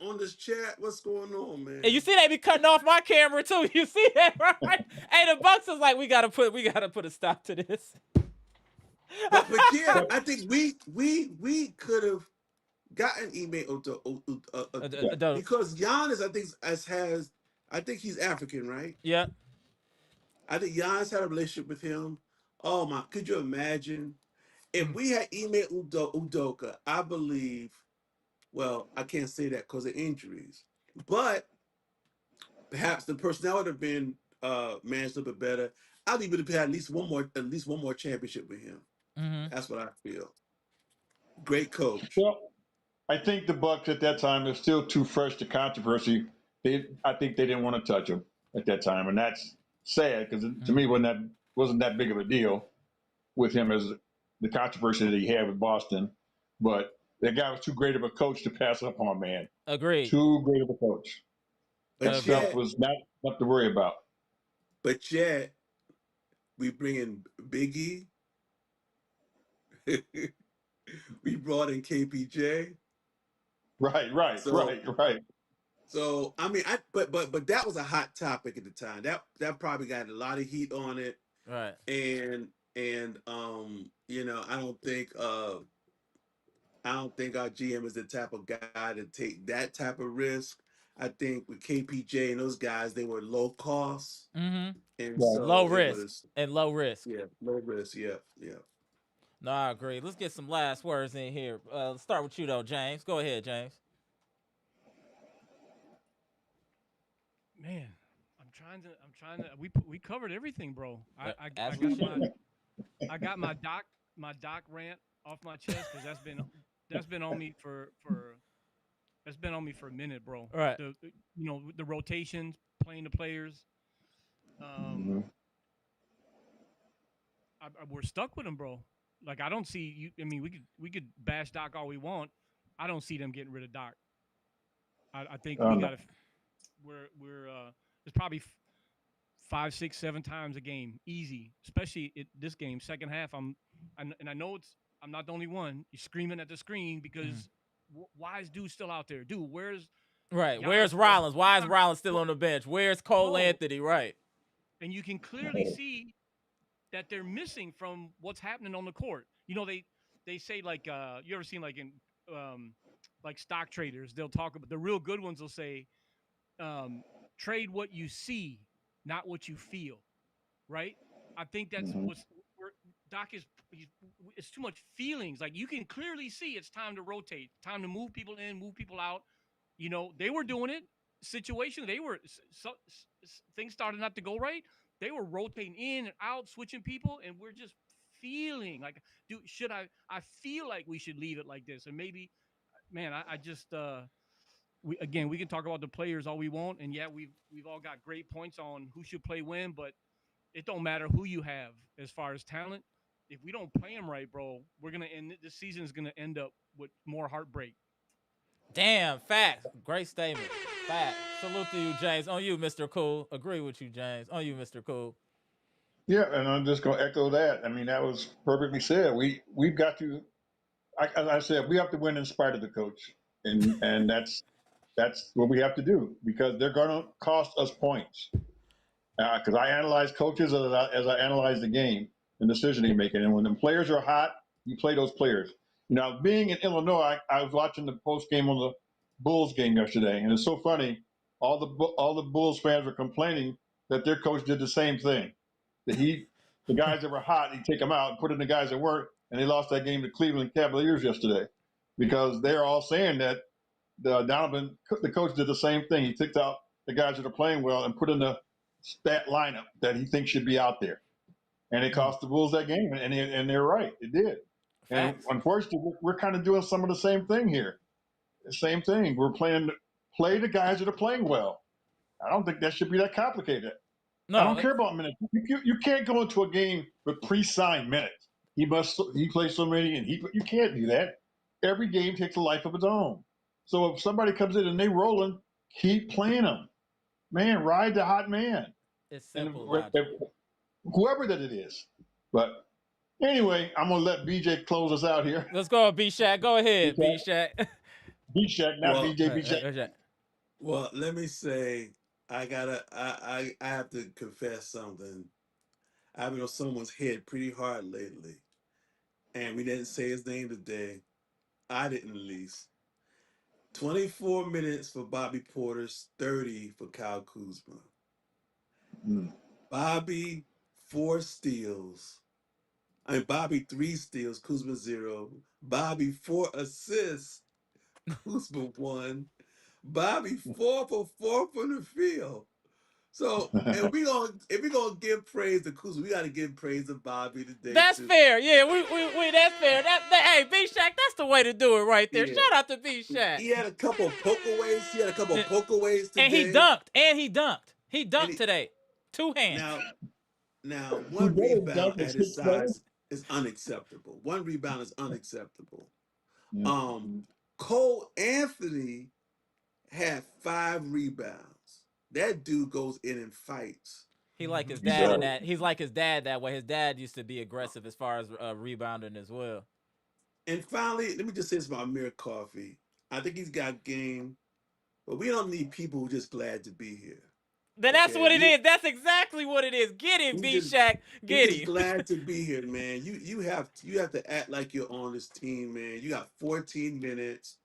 S4: on this chat? What's going on, man?
S2: And you see they be cutting off my camera too. You see that, right? Hey, the Bucks is like, we gotta put a stop to this.
S4: But yeah, I think we could have gotten Ime Udoka because Giannis, I think he's African, right?
S2: Yeah.
S4: I think Giannis had a relationship with him. Oh my, could you imagine? If we had Ime Udoka, I believe, well, I can't say that because of injuries, but perhaps the personnel would have been managed a little bit better. I think we would have had at least one more championship with him.
S2: Mm-hmm.
S4: That's what I feel. Great coach.
S6: Well, I think the Bucks at that time is still too fresh to controversy. I think they didn't want to touch him at that time, and that's sad because to me wasn't that big of a deal with him as the controversy that he had with Boston, but that guy was too great of a coach to pass up on, man.
S2: Agreed.
S6: Too great of a coach.
S4: But
S6: that stuff was not Nothing to worry about.
S4: But yet, we bring in Biggie. We brought in KPJ.
S6: Right.
S4: So I mean, but that was a hot topic at the time. That probably got a lot of heat on it.
S2: Right.
S4: And I don't think our GM is the type of guy to take that type of risk. I think with KPJ and those guys, they were low cost,
S2: Mm-hmm.
S4: and
S6: Right.
S2: Low
S4: so it
S2: risk
S4: was
S2: and low risk.
S4: low risk. Yeah.
S2: No, I agree. Let's get some last words in here. Let's start with you though, James. Go ahead, James.
S3: Man, I'm trying to. We covered everything, bro.
S2: As we should.
S3: I got my doc rant off my chest because that's been on me for a minute, bro.
S2: Right.
S3: The rotations, playing the players. We're stuck with them, bro. Like I don't see you. I mean, we could bash Doc all we want. I don't see them getting rid of Doc. I think we got to. We're it's probably 5, 6, 7 times a game, easy. Especially this game, second half. I know I'm not the only one. You're screaming at the screen because why is dude still out there? Dude, where's
S2: Right?
S3: Giannis?
S2: Where's Rollins? Why is Rollins still on the bench? Where's Cole Anthony? Right.
S3: And you can clearly see that they're missing from what's happening on the court. You know, they say like you ever seen like in like stock traders, they'll talk about the real good ones will say trade what you see, not what you feel. Right? I think that's where Doc is. It's too much feelings. Like you can clearly see it's time to rotate, time to move people in, move people out. You know, they were doing it. Situation, things started not to go right. They were rotating in and out, switching people, and we're just feeling like, dude, I feel like we should leave it like this, and maybe, man, I just we can talk about the players all we want, and yeah, we've all got great points on who should play when, but it don't matter who you have as far as talent. If we don't play them right, bro, this season is gonna end up with more heartbreak.
S2: Damn, facts. Great statement. Facts. Salute to you, James. On you, Mr. Cool. Agree with you, James. On you, Mr. Cool.
S6: Yeah, and I'm just going to echo that. I mean, that was perfectly said. We've got to, as I said, we have to win in spite of the coach, and that's what we have to do because they're going to cost us points. Because I analyze coaches as I analyze the game and decision they making, and when the players are hot, you play those players. Now, being in Illinois, I was watching the post game on the Bulls game yesterday, and it's so funny. All the Bulls fans were complaining that their coach did the same thing. That the guys that were hot, he'd take them out and put in the guys that weren't, and they lost that game to Cleveland Cavaliers yesterday because they're all saying that the coach did the same thing. He took out the guys that are playing well and put in the stat lineup that he thinks should be out there, and it cost the Bulls that game. And they're right, it did.
S2: Facts.
S6: And unfortunately, we're kind of doing some of the same thing here. The same thing. We're play the guys that are playing well. I don't think that should be that complicated.
S2: No,
S6: I don't care about minutes. You can't go into a game with pre-signed minutes. He plays so many, and you can't do that. Every game takes a life of its own. So if somebody comes in and they rolling, keep playing them. Man, ride the hot man.
S2: It's simple.
S6: Whoever that it is. But anyway, I'm gonna let BJ close us out here.
S2: Let's go, Bshack. Go ahead, Bshack.
S6: Bshack, not BJ. Bshack.
S4: Well, let me say, I have to confess something. I've been on someone's head pretty hard lately, and we didn't say his name today. I didn't, at least. 24 minutes for Bobby Portis, 30 for Kyle Kuzma. Bobby, 4 steals. Bobby, 3 steals, Kuzma 0. Bobby, 4 assists, Kuzma 1. Bobby 4 for 4 from the field. So, and if we gonna give praise to Kuzma, we gotta give praise to Bobby today.
S2: That's
S4: too.
S2: fair. Yeah, we that's fair. Hey, Bshack, that's the way to do it right there.
S4: Yeah.
S2: Shout out to Bshack.
S4: He had a couple pokeaways. He had a couple pokeaways today.
S2: And he dunked. He dunked today. 2 hands.
S4: Now one rebound at his size is unacceptable. One rebound is unacceptable. Cole Anthony had 5 rebounds. that dude goes in and fights.
S2: He like his
S6: He
S2: dad in
S6: does.
S2: that. He's like his dad that way. His dad used to be aggressive as far as rebounding as well.
S4: And finally, let me just say this about Amir Coffee. I think he's got game, but we don't need people who just glad to be here.
S2: Then that's
S4: Okay,
S2: what it is. That's exactly what it is. Get him,
S4: we just
S2: Bshack.
S4: we
S2: Get
S4: just
S2: him.
S4: glad to be here, man. You have to act like you're on this team, man. You got 14 minutes,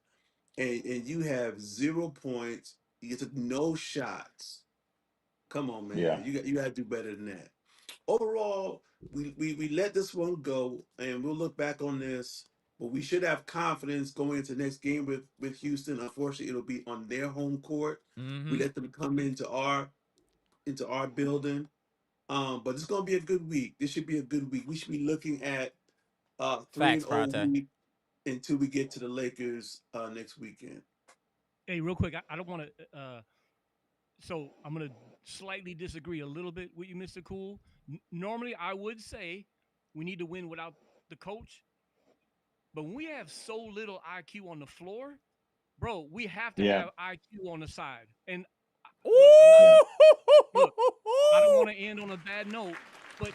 S4: and you have 0 points. You took no shots. Come on, man.
S6: Yeah.
S4: You got to do better than that. Overall, we let this one go, and we'll look back on this. But we should have confidence going into the next game with Houston. Unfortunately, it'll be on their home court.
S2: Mm-hmm.
S4: We let them come into our building. But it's gonna be a good week. This should be a good week. We should be looking at 3
S2: Facts,
S4: and 0
S2: Pronte.
S4: week until we get to the Lakers next weekend.
S3: Hey, real quick, I don't want to. So I'm gonna slightly disagree a little bit with you, Mr. Cool. Normally, I would say we need to win without the coach, but when we have so little IQ on the floor, bro, we have to
S6: Yeah.
S3: have IQ on the side. And
S2: Ooh!
S3: look, I don't want to end on a bad note, but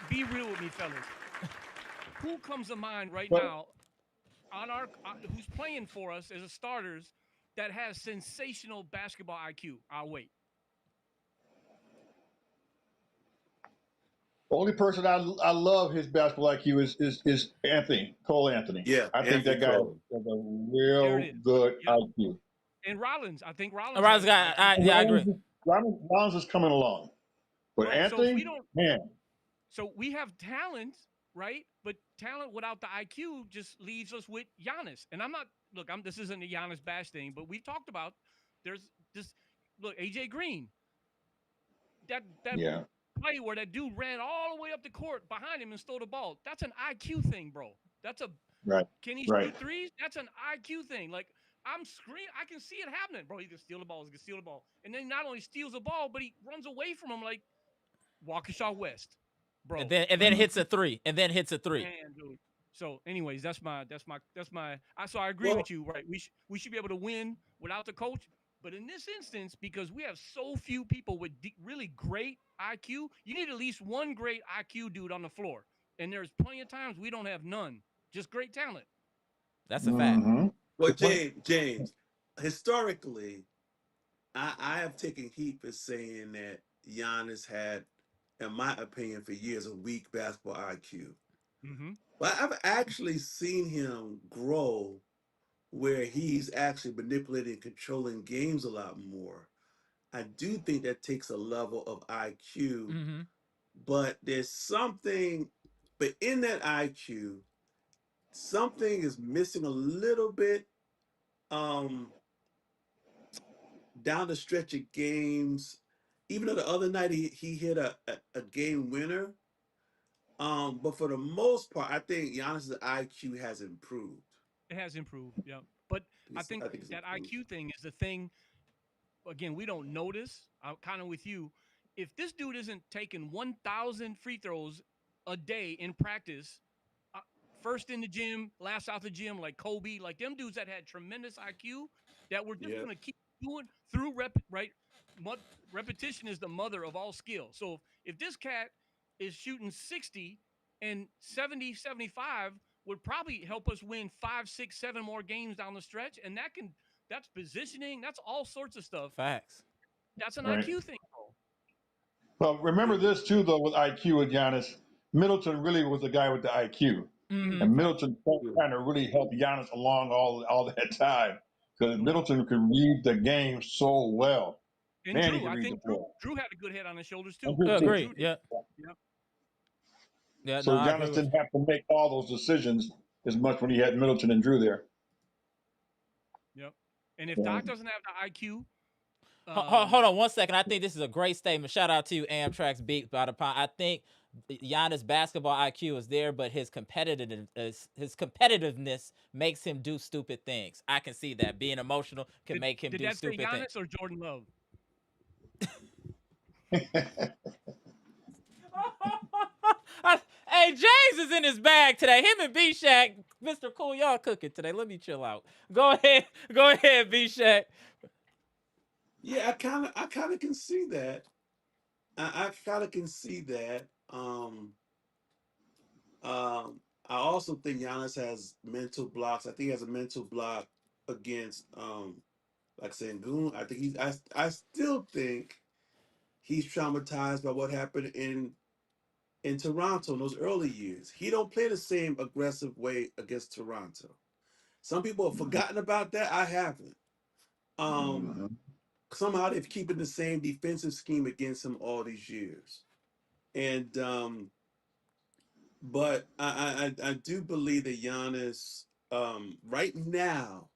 S3: be real with me, fellas. Who comes to mind right
S6: Well-
S3: now on our who's playing for us as a starters that has sensational basketball IQ? I'll wait.
S6: The only person I love his basketball IQ is Anthony Cole Anthony.
S4: Yeah,
S6: I think that
S4: Anthony
S6: guy
S4: Cole.
S6: has a
S3: There
S6: real
S3: it is.
S6: good
S3: Yep.
S6: IQ.
S3: And Rollins, I think Rollins.
S2: Rollins
S3: has
S2: got.
S3: IQ.
S2: I agree.
S6: Rollins is coming along, but
S3: Right, so if
S6: Anthony,
S3: we don't-
S6: man,
S3: So we have talent, right? But talent without the IQ just leaves us with Giannis. And I'm not this isn't a Giannis bash thing, but we've talked about there's this AJ Green. That
S6: yeah,
S3: play where that dude ran all the way up the court behind him and stole the ball. That's an IQ thing, bro. That's a
S6: right.
S3: can he
S6: Right.
S3: shoot threes? That's an IQ thing. Like I'm screaming, I can see it happening, bro. He can steal the ball, and then not only steals the ball, but he runs away from him like Waukesha West, bro.
S2: And then hits a three. And then hits a three.
S3: Man, dude. So, anyways, that's my. So I agree with you, right? We should be able to win without the coach, but in this instance, because we have so few people with really great IQ, you need at least one great IQ dude on the floor, and there's plenty of times we don't have none, just great talent.
S2: That's a fact.
S6: Mhm.
S4: Well, James, historically, I have taken heat for saying that Giannis had, in my opinion, for years, a weak basketball IQ.
S3: Mm-hmm.
S4: But I've actually seen him grow where he's actually manipulating and controlling games a lot more. I do think that takes a level of IQ,
S2: Mm-hmm.
S4: but there's something, but in that IQ, something is missing a little bit down the stretch of games. Even though the other night he hit a game winner, but for the most part, I think Giannis's IQ has improved.
S3: It has improved, yeah. But I think
S4: it's
S3: that
S4: improved.
S3: IQ thing is the thing. Again, we don't notice. I'm kind of with you. If this dude isn't taking 1,000 free throws a day in practice, first in the gym, last out the gym, like Kobe, like them dudes that had tremendous IQ, that we're just
S4: Yeah.
S3: going to keep doing through repetition is the mother of all skill. So if this cat is shooting 60 and 70, 75 would probably help us win 5, 6, 7 more games down the stretch. And that's positioning. That's all sorts of stuff.
S2: Facts.
S3: That's an
S6: Right.
S3: IQ thing, bro.
S6: Well, remember this too, though, with IQ with Giannis, Middleton really was the guy with the IQ,
S2: Mm-hmm.
S6: and Middleton kind of really helped Giannis along all that time because Middleton could read the game so well.
S3: And
S6: Man, he
S3: Drew,
S6: can
S3: I
S6: read
S3: think
S6: the floor.
S3: Drew had a good head on his shoulders too.
S6: And Drew too.
S2: Agree. Yeah.
S3: Yep.
S2: Yeah.
S6: So
S2: No, I agree
S6: Giannis
S2: with
S6: didn't have to make all those decisions as much when he had Middleton and Drew there.
S3: Yep. And if
S6: Yeah.
S3: Doc doesn't have the IQ,
S2: Hold on 1 second. I think this is a great statement. Shout out to Amtrak's Beat by the Pond. I think Giannis' basketball IQ is there, but his competitiveness makes him do stupid things. I can see that. Being emotional can make him
S3: did
S2: do
S3: that say
S2: stupid things.
S3: Giannis or Jordan Love?
S2: Hey, James is in his bag today. Him and Bshack, Mr. Cool, y'all cooking today. Let me chill out. Go ahead, Bshack.
S4: Yeah, I kind of can see that. I kind of can see that. I also think Giannis has mental blocks. I think he has a mental block against like Şengün. I think I still think he's traumatized by what happened in Toronto in those early years. He don't play the same aggressive way against Toronto. Some people have forgotten about that. I haven't. Um,
S6: Mm-hmm.
S4: Somehow they've keeping the same defensive scheme against him all these years. And but I do believe that Giannis right now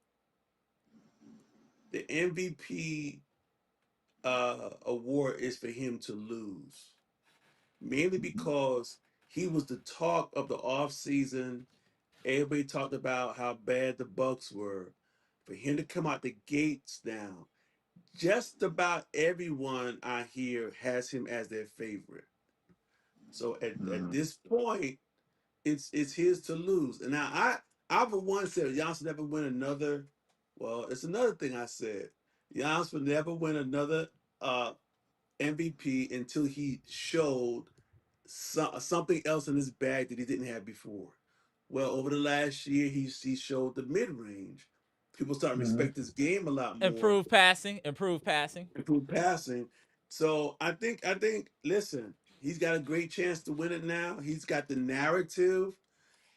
S4: the MVP award is for him to lose. Mainly because he was the talk of the offseason. Everybody talked about how bad the Bucks were. For him to come out the gates now, just about everyone I hear has him as their favorite. So at
S6: Mm-hmm.
S4: this point, it's his to lose. And now I for one said Giannis never win another. Well, it's another thing I said. Giannis will never win another uh, MVP until he showed something else in his bag that he didn't have before. Well, over the last year, he showed the mid range. People start to
S6: Mm-hmm.
S4: respect his game a lot more,
S2: Improve passing. Improve passing.
S4: improve passing. So I think listen, he's got a great chance to win it now. He's got the narrative.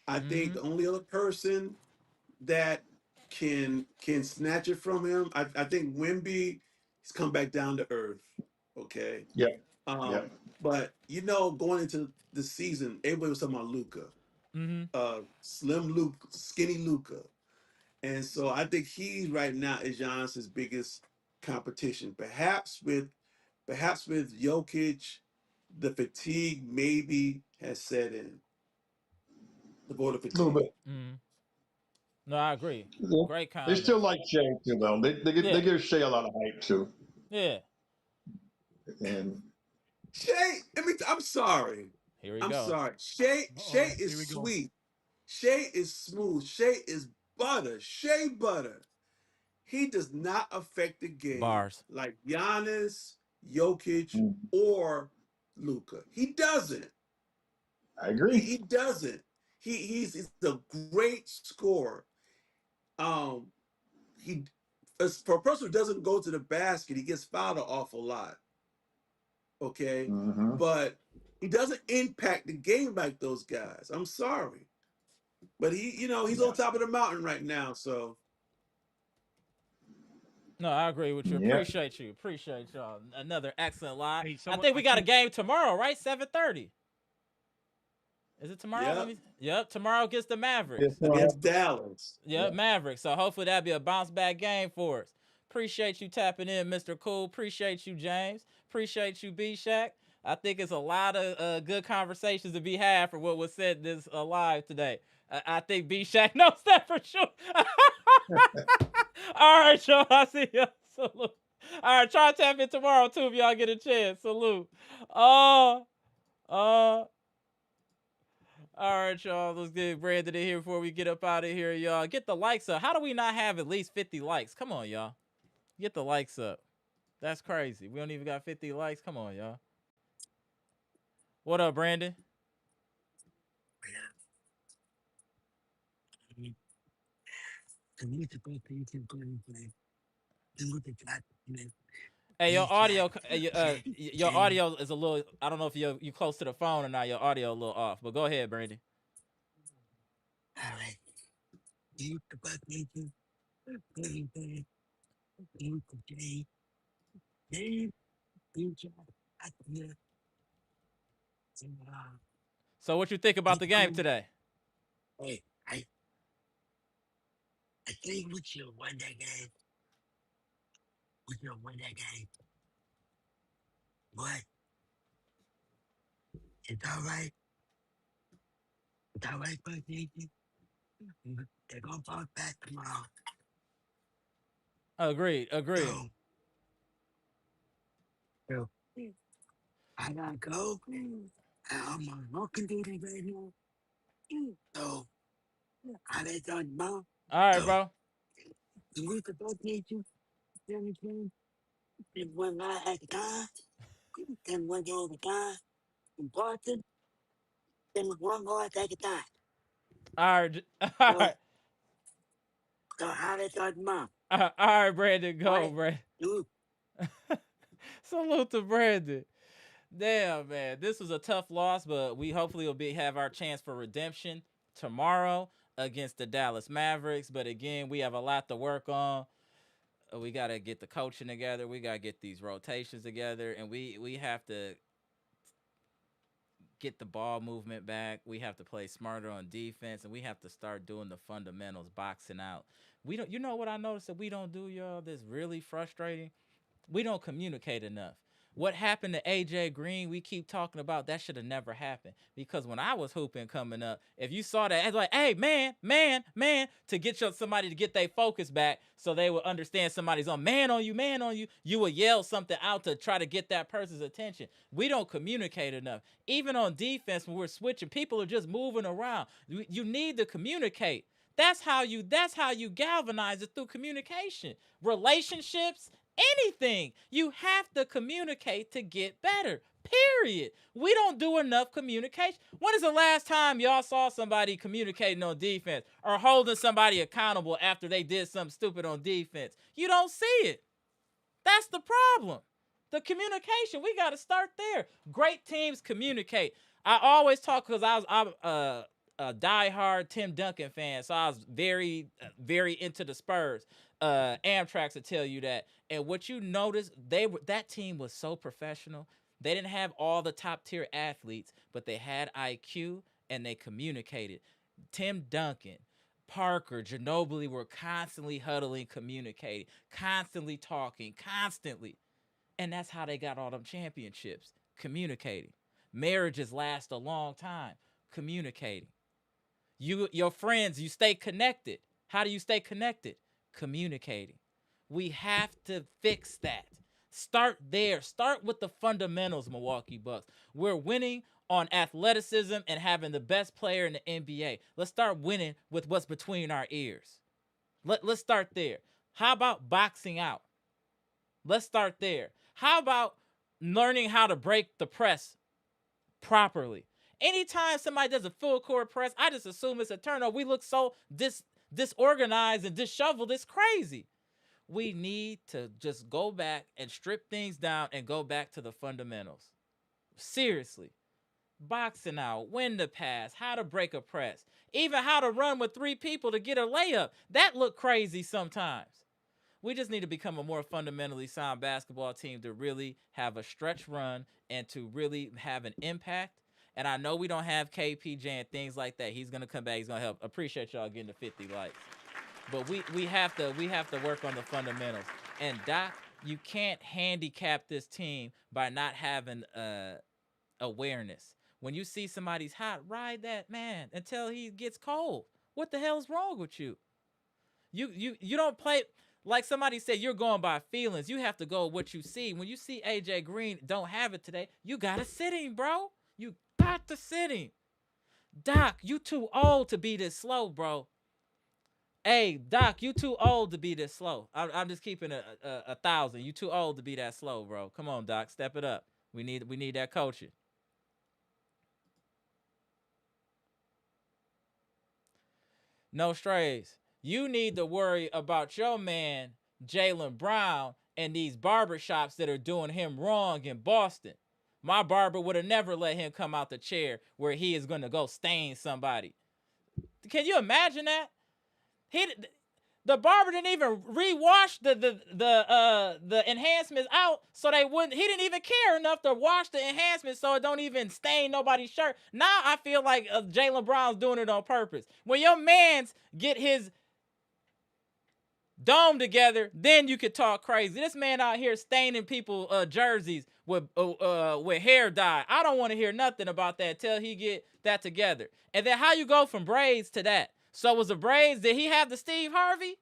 S4: I think
S2: Mm-hmm.
S4: the only other person that can snatch it from him, I think Wimby, he's come back down to earth. Okay.
S6: Yep.
S4: Um,
S6: Yep.
S4: but going into the season, everybody was talking about Luca,
S2: Mm-hmm.
S4: slim Luca, skinny Luca, and so I think he right now is Giannis's biggest competition. Perhaps with Jokic, the fatigue maybe has set in, the voter
S6: A little
S4: fatigue.
S6: bit.
S2: Mm-hmm. No, I agree.
S6: Yeah.
S2: Great
S6: They still
S2: comments.
S6: like Shea too, though. They
S2: Yeah.
S6: give Shea a lot of hype too,
S2: Yeah.
S6: and
S4: Shay, I'm sorry.
S2: Here we
S4: I'm
S2: go.
S4: sorry. Shay
S3: Oh, here
S4: is
S3: we go.
S4: sweet. Shay is smooth. Shay is butter. Shay butter. He does not affect the game
S2: Bars.
S4: like Giannis, Jokic,
S6: mm,
S4: or Luca. He doesn't.
S6: I
S4: He
S6: agree.
S4: doesn't. He's a great scorer. Um, he as for a person who doesn't go to the basket, he gets fouled an awful lot. Okay,
S6: Mm-hmm.
S4: but he doesn't impact the game like those guys. I'm sorry, but he's on
S6: Yeah.
S4: top of the mountain right now. So
S2: No, I agree with you.
S6: Yeah.
S2: Appreciate you. Appreciate y'all. Another excellent live.
S3: Hey,
S2: I
S3: someone,
S2: think we
S3: I
S2: got a
S3: think
S2: game tomorrow, right? 7:30. Is it tomorrow? Let
S4: yeah,
S2: me. Yep, tomorrow against the
S6: Yes,
S2: Mavericks.
S4: against Dallas.
S2: Yep,
S6: yeah.
S2: Mavericks. So hopefully that'll be a bounce back game for us. Appreciate you tapping in, Mr. Cool. Appreciate you, James. Appreciate you, Bshack. I think it's a lot of good conversations to be had for what was said this live today. I think Bshack knows that for sure. All right, y'all. I see y'all. Salute. All right, try to tap in tomorrow too if y'all get a chance. Salute. Uh, uh. All right, y'all. Let's get Brandon in here before we get up out of here, y'all. Get the likes up. How do we not have at least 50 likes? Come on, y'all. Get the likes up. That's crazy. We don't even got 50 likes. Come on, y'all. What up, Brandon? Hey, your audio is a little. I don't know if you close to the phone or not. Your audio a little off. But go ahead, Brandon. So, what you think about the game today? Agreed. Agreed. All right, bro.
S1: It went right at the time, then went over the time, in Boston, then one more at the time.
S2: All right, all
S1: So,
S2: right,
S1: so how they start tomorrow?
S2: all right, Brandon, go,
S1: Right?
S2: Brandon.
S1: You,
S2: Salute to Brandon. Damn, man, this was a tough loss, but we hopefully will have our chance for redemption tomorrow against the Dallas Mavericks. But again, we have a lot to work on. We got to get the coaching together. We got to get these rotations together, and we have to get the ball movement back. We have to play smarter on defense, and we have to start doing the fundamentals, boxing out. We don't. You know what I noticed that we don't do, y'all? That's really frustrating. We don't communicate enough. What happened to AJ Green? We keep talking about that should have never happened. Because when I was hooping coming up, if you saw that, it's like, hey, man, to get somebody to get their focus back so they would understand somebody's on man on you, you would yell something out to try to get that person's attention. We don't communicate enough. Even on defense, when we're switching, people are just moving around. You need to communicate. That's how you galvanize it, through communication. Relationships, anything. You have to communicate to get better. Period. We don't do enough communication. When is the last time y'all saw somebody communicating on defense or holding somebody accountable after they did something stupid on defense? You don't see it. That's the problem. The communication. We got to start there. Great teams communicate. I always talk because I'm a diehard Tim Duncan fan, so I was very, very into the Spurs. Amtrak's will tell you that. And what you notice, that team was so professional. They didn't have all the top tier athletes, but they had IQ and they communicated. Tim Duncan, Parker, Ginobili were constantly huddling, communicating, constantly talking, constantly. And that's how they got all them championships, communicating. Marriages last a long time, communicating. Your friends, you stay connected. How do you stay connected? Communicating. We have to fix that. Start there. Start with the fundamentals, Milwaukee Bucks. We're winning on athleticism and having the best player in the NBA. Let's start winning with what's between our ears. Let's start there. How about boxing out? Let's start there. How about learning how to break the press properly? Anytime somebody does a full court press, I just assume it's a turnover. We look so disorganized and disheveled. It's crazy. We need to just go back and strip things down and go back to the fundamentals. Seriously. Boxing out, when to pass, how to break a press, even how to run with 3 people to get a layup. That look crazy sometimes. We just need to become a more fundamentally sound basketball team to really have a stretch run and to really have an impact. And I know we don't have KPJ and things like that. He's gonna come back. He's gonna help. Appreciate y'all getting to 50 likes. But we have to work on the fundamentals. And Doc, you can't handicap this team by not having awareness. When you see somebody's hot, ride that man until he gets cold. What the hell's wrong with you? You don't play. Like somebody said, you're going by feelings. You have to go with what you see. When you see AJ Green don't have it today, you gotta sit him, bro. You got to sit him. Doc, you too old to be this slow, bro. Hey, Doc, you too old to be this slow. I'm just keeping a 1,000. You too old to be that slow, bro. Come on, Doc, step it up. We need that coaching. No strays. You need to worry about your man, Jaylen Brown, and these barbershops that are doing him wrong in Boston. My barber would have never let him come out the chair where he is going to go stain somebody. Can you imagine that? The barber didn't even rewash the enhancements out so they wouldn't. He didn't even care enough to wash the enhancements so it don't even stain nobody's shirt. Now I feel like Jaylen Brown's doing it on purpose. When your man's get his dome together, then you could talk crazy. This man out here staining people jerseys with hair dye. I don't want to hear nothing about that till he get that together. And then how you go from braids to that? So was the braids, did he have the Steve Harvey?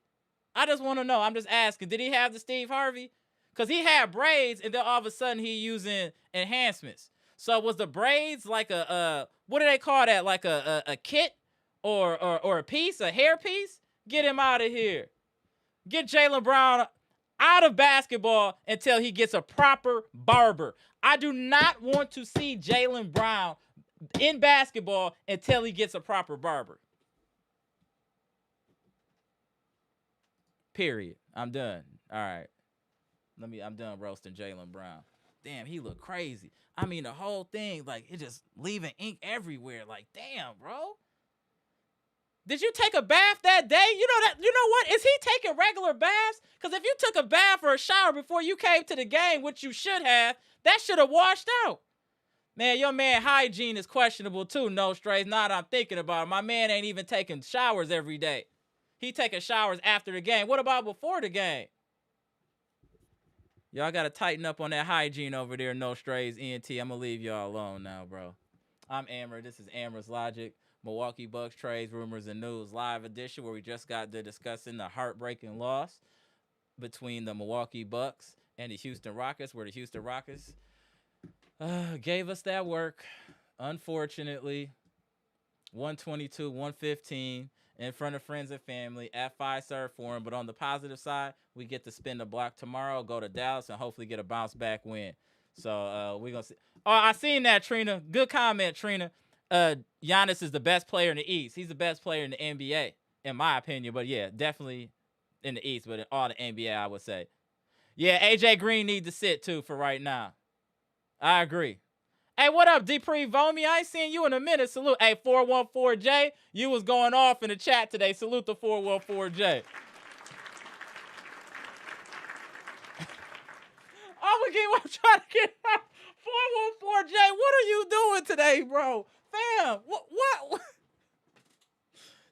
S2: I just want to know. I'm just asking. Did he have the Steve Harvey? Because he had braids and then all of a sudden he using enhancements. So was the braids like what do they call that? Like a kit or a piece, a hair piece? Get him out of here. Get Jaylen Brown out of basketball until he gets a proper barber. I do not want to see Jaylen Brown in basketball until he gets a proper barber. Period. I'm done. All right. I'm done roasting Jaylen Brown. Damn, he looked crazy. I mean, the whole thing, like, it just leaving ink everywhere. Like, damn, bro. Did you take a bath that day? You know what? Is he taking regular baths? Because if you took a bath or a shower before you came to the game, which you should have, that should have washed out. Man, your man hygiene is questionable too, no strays. Now that I'm thinking about it, my man ain't even taking showers every day. He taking showers after the game. What about before the game? Y'all got to tighten up on that hygiene over there, no strays, ENT. I'm going to leave y'all alone now, bro. I'm Amara. This is Amara's Logic. Milwaukee Bucks trades, rumors, and news live edition where we just got to discussing the heartbreaking loss between the Milwaukee Bucks and the Houston Rockets, where the Houston Rockets gave us that work, unfortunately. 122-115 in front of friends and family at Fiserv Forum. But on the positive side, we get to spin the block tomorrow, go to Dallas, and hopefully get a bounce back win. So we're going to see. Oh, I seen that, Trina. Good comment, Trina. Giannis is the best player in the East. He's the best player in the NBA, in my opinion. But, yeah, definitely in the East, but in all the NBA, I would say. Yeah, AJ Green needs to sit, too, for right now. I agree. Hey, what up, Dupree Vomi? I ain't seen you in a minute. Salute. Hey, 414J, you was going off in the chat today. Salute the 414J. I'm trying to get 414J. What are you doing today, bro? Fam, what?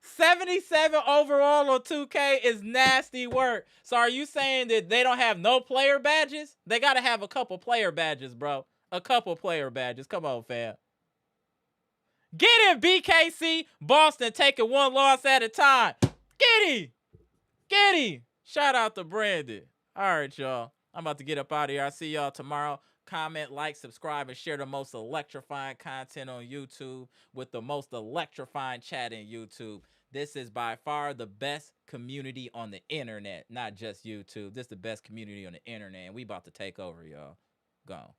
S2: 77 overall on 2K is nasty work. So are you saying that they don't have no player badges? They got to have a couple player badges, bro. A couple player badges. Come on, fam. Get him, BKC. Boston taking one loss at a time. Get him. Shout out to Brandon. All right, y'all. I'm about to get up out of here. I'll see y'all tomorrow. Comment, like, subscribe, and share the most electrifying content on YouTube with the most electrifying chat in YouTube. This is by far the best community on the internet, not just YouTube. This is the best community on the internet, and we about to take over, y'all. Gone.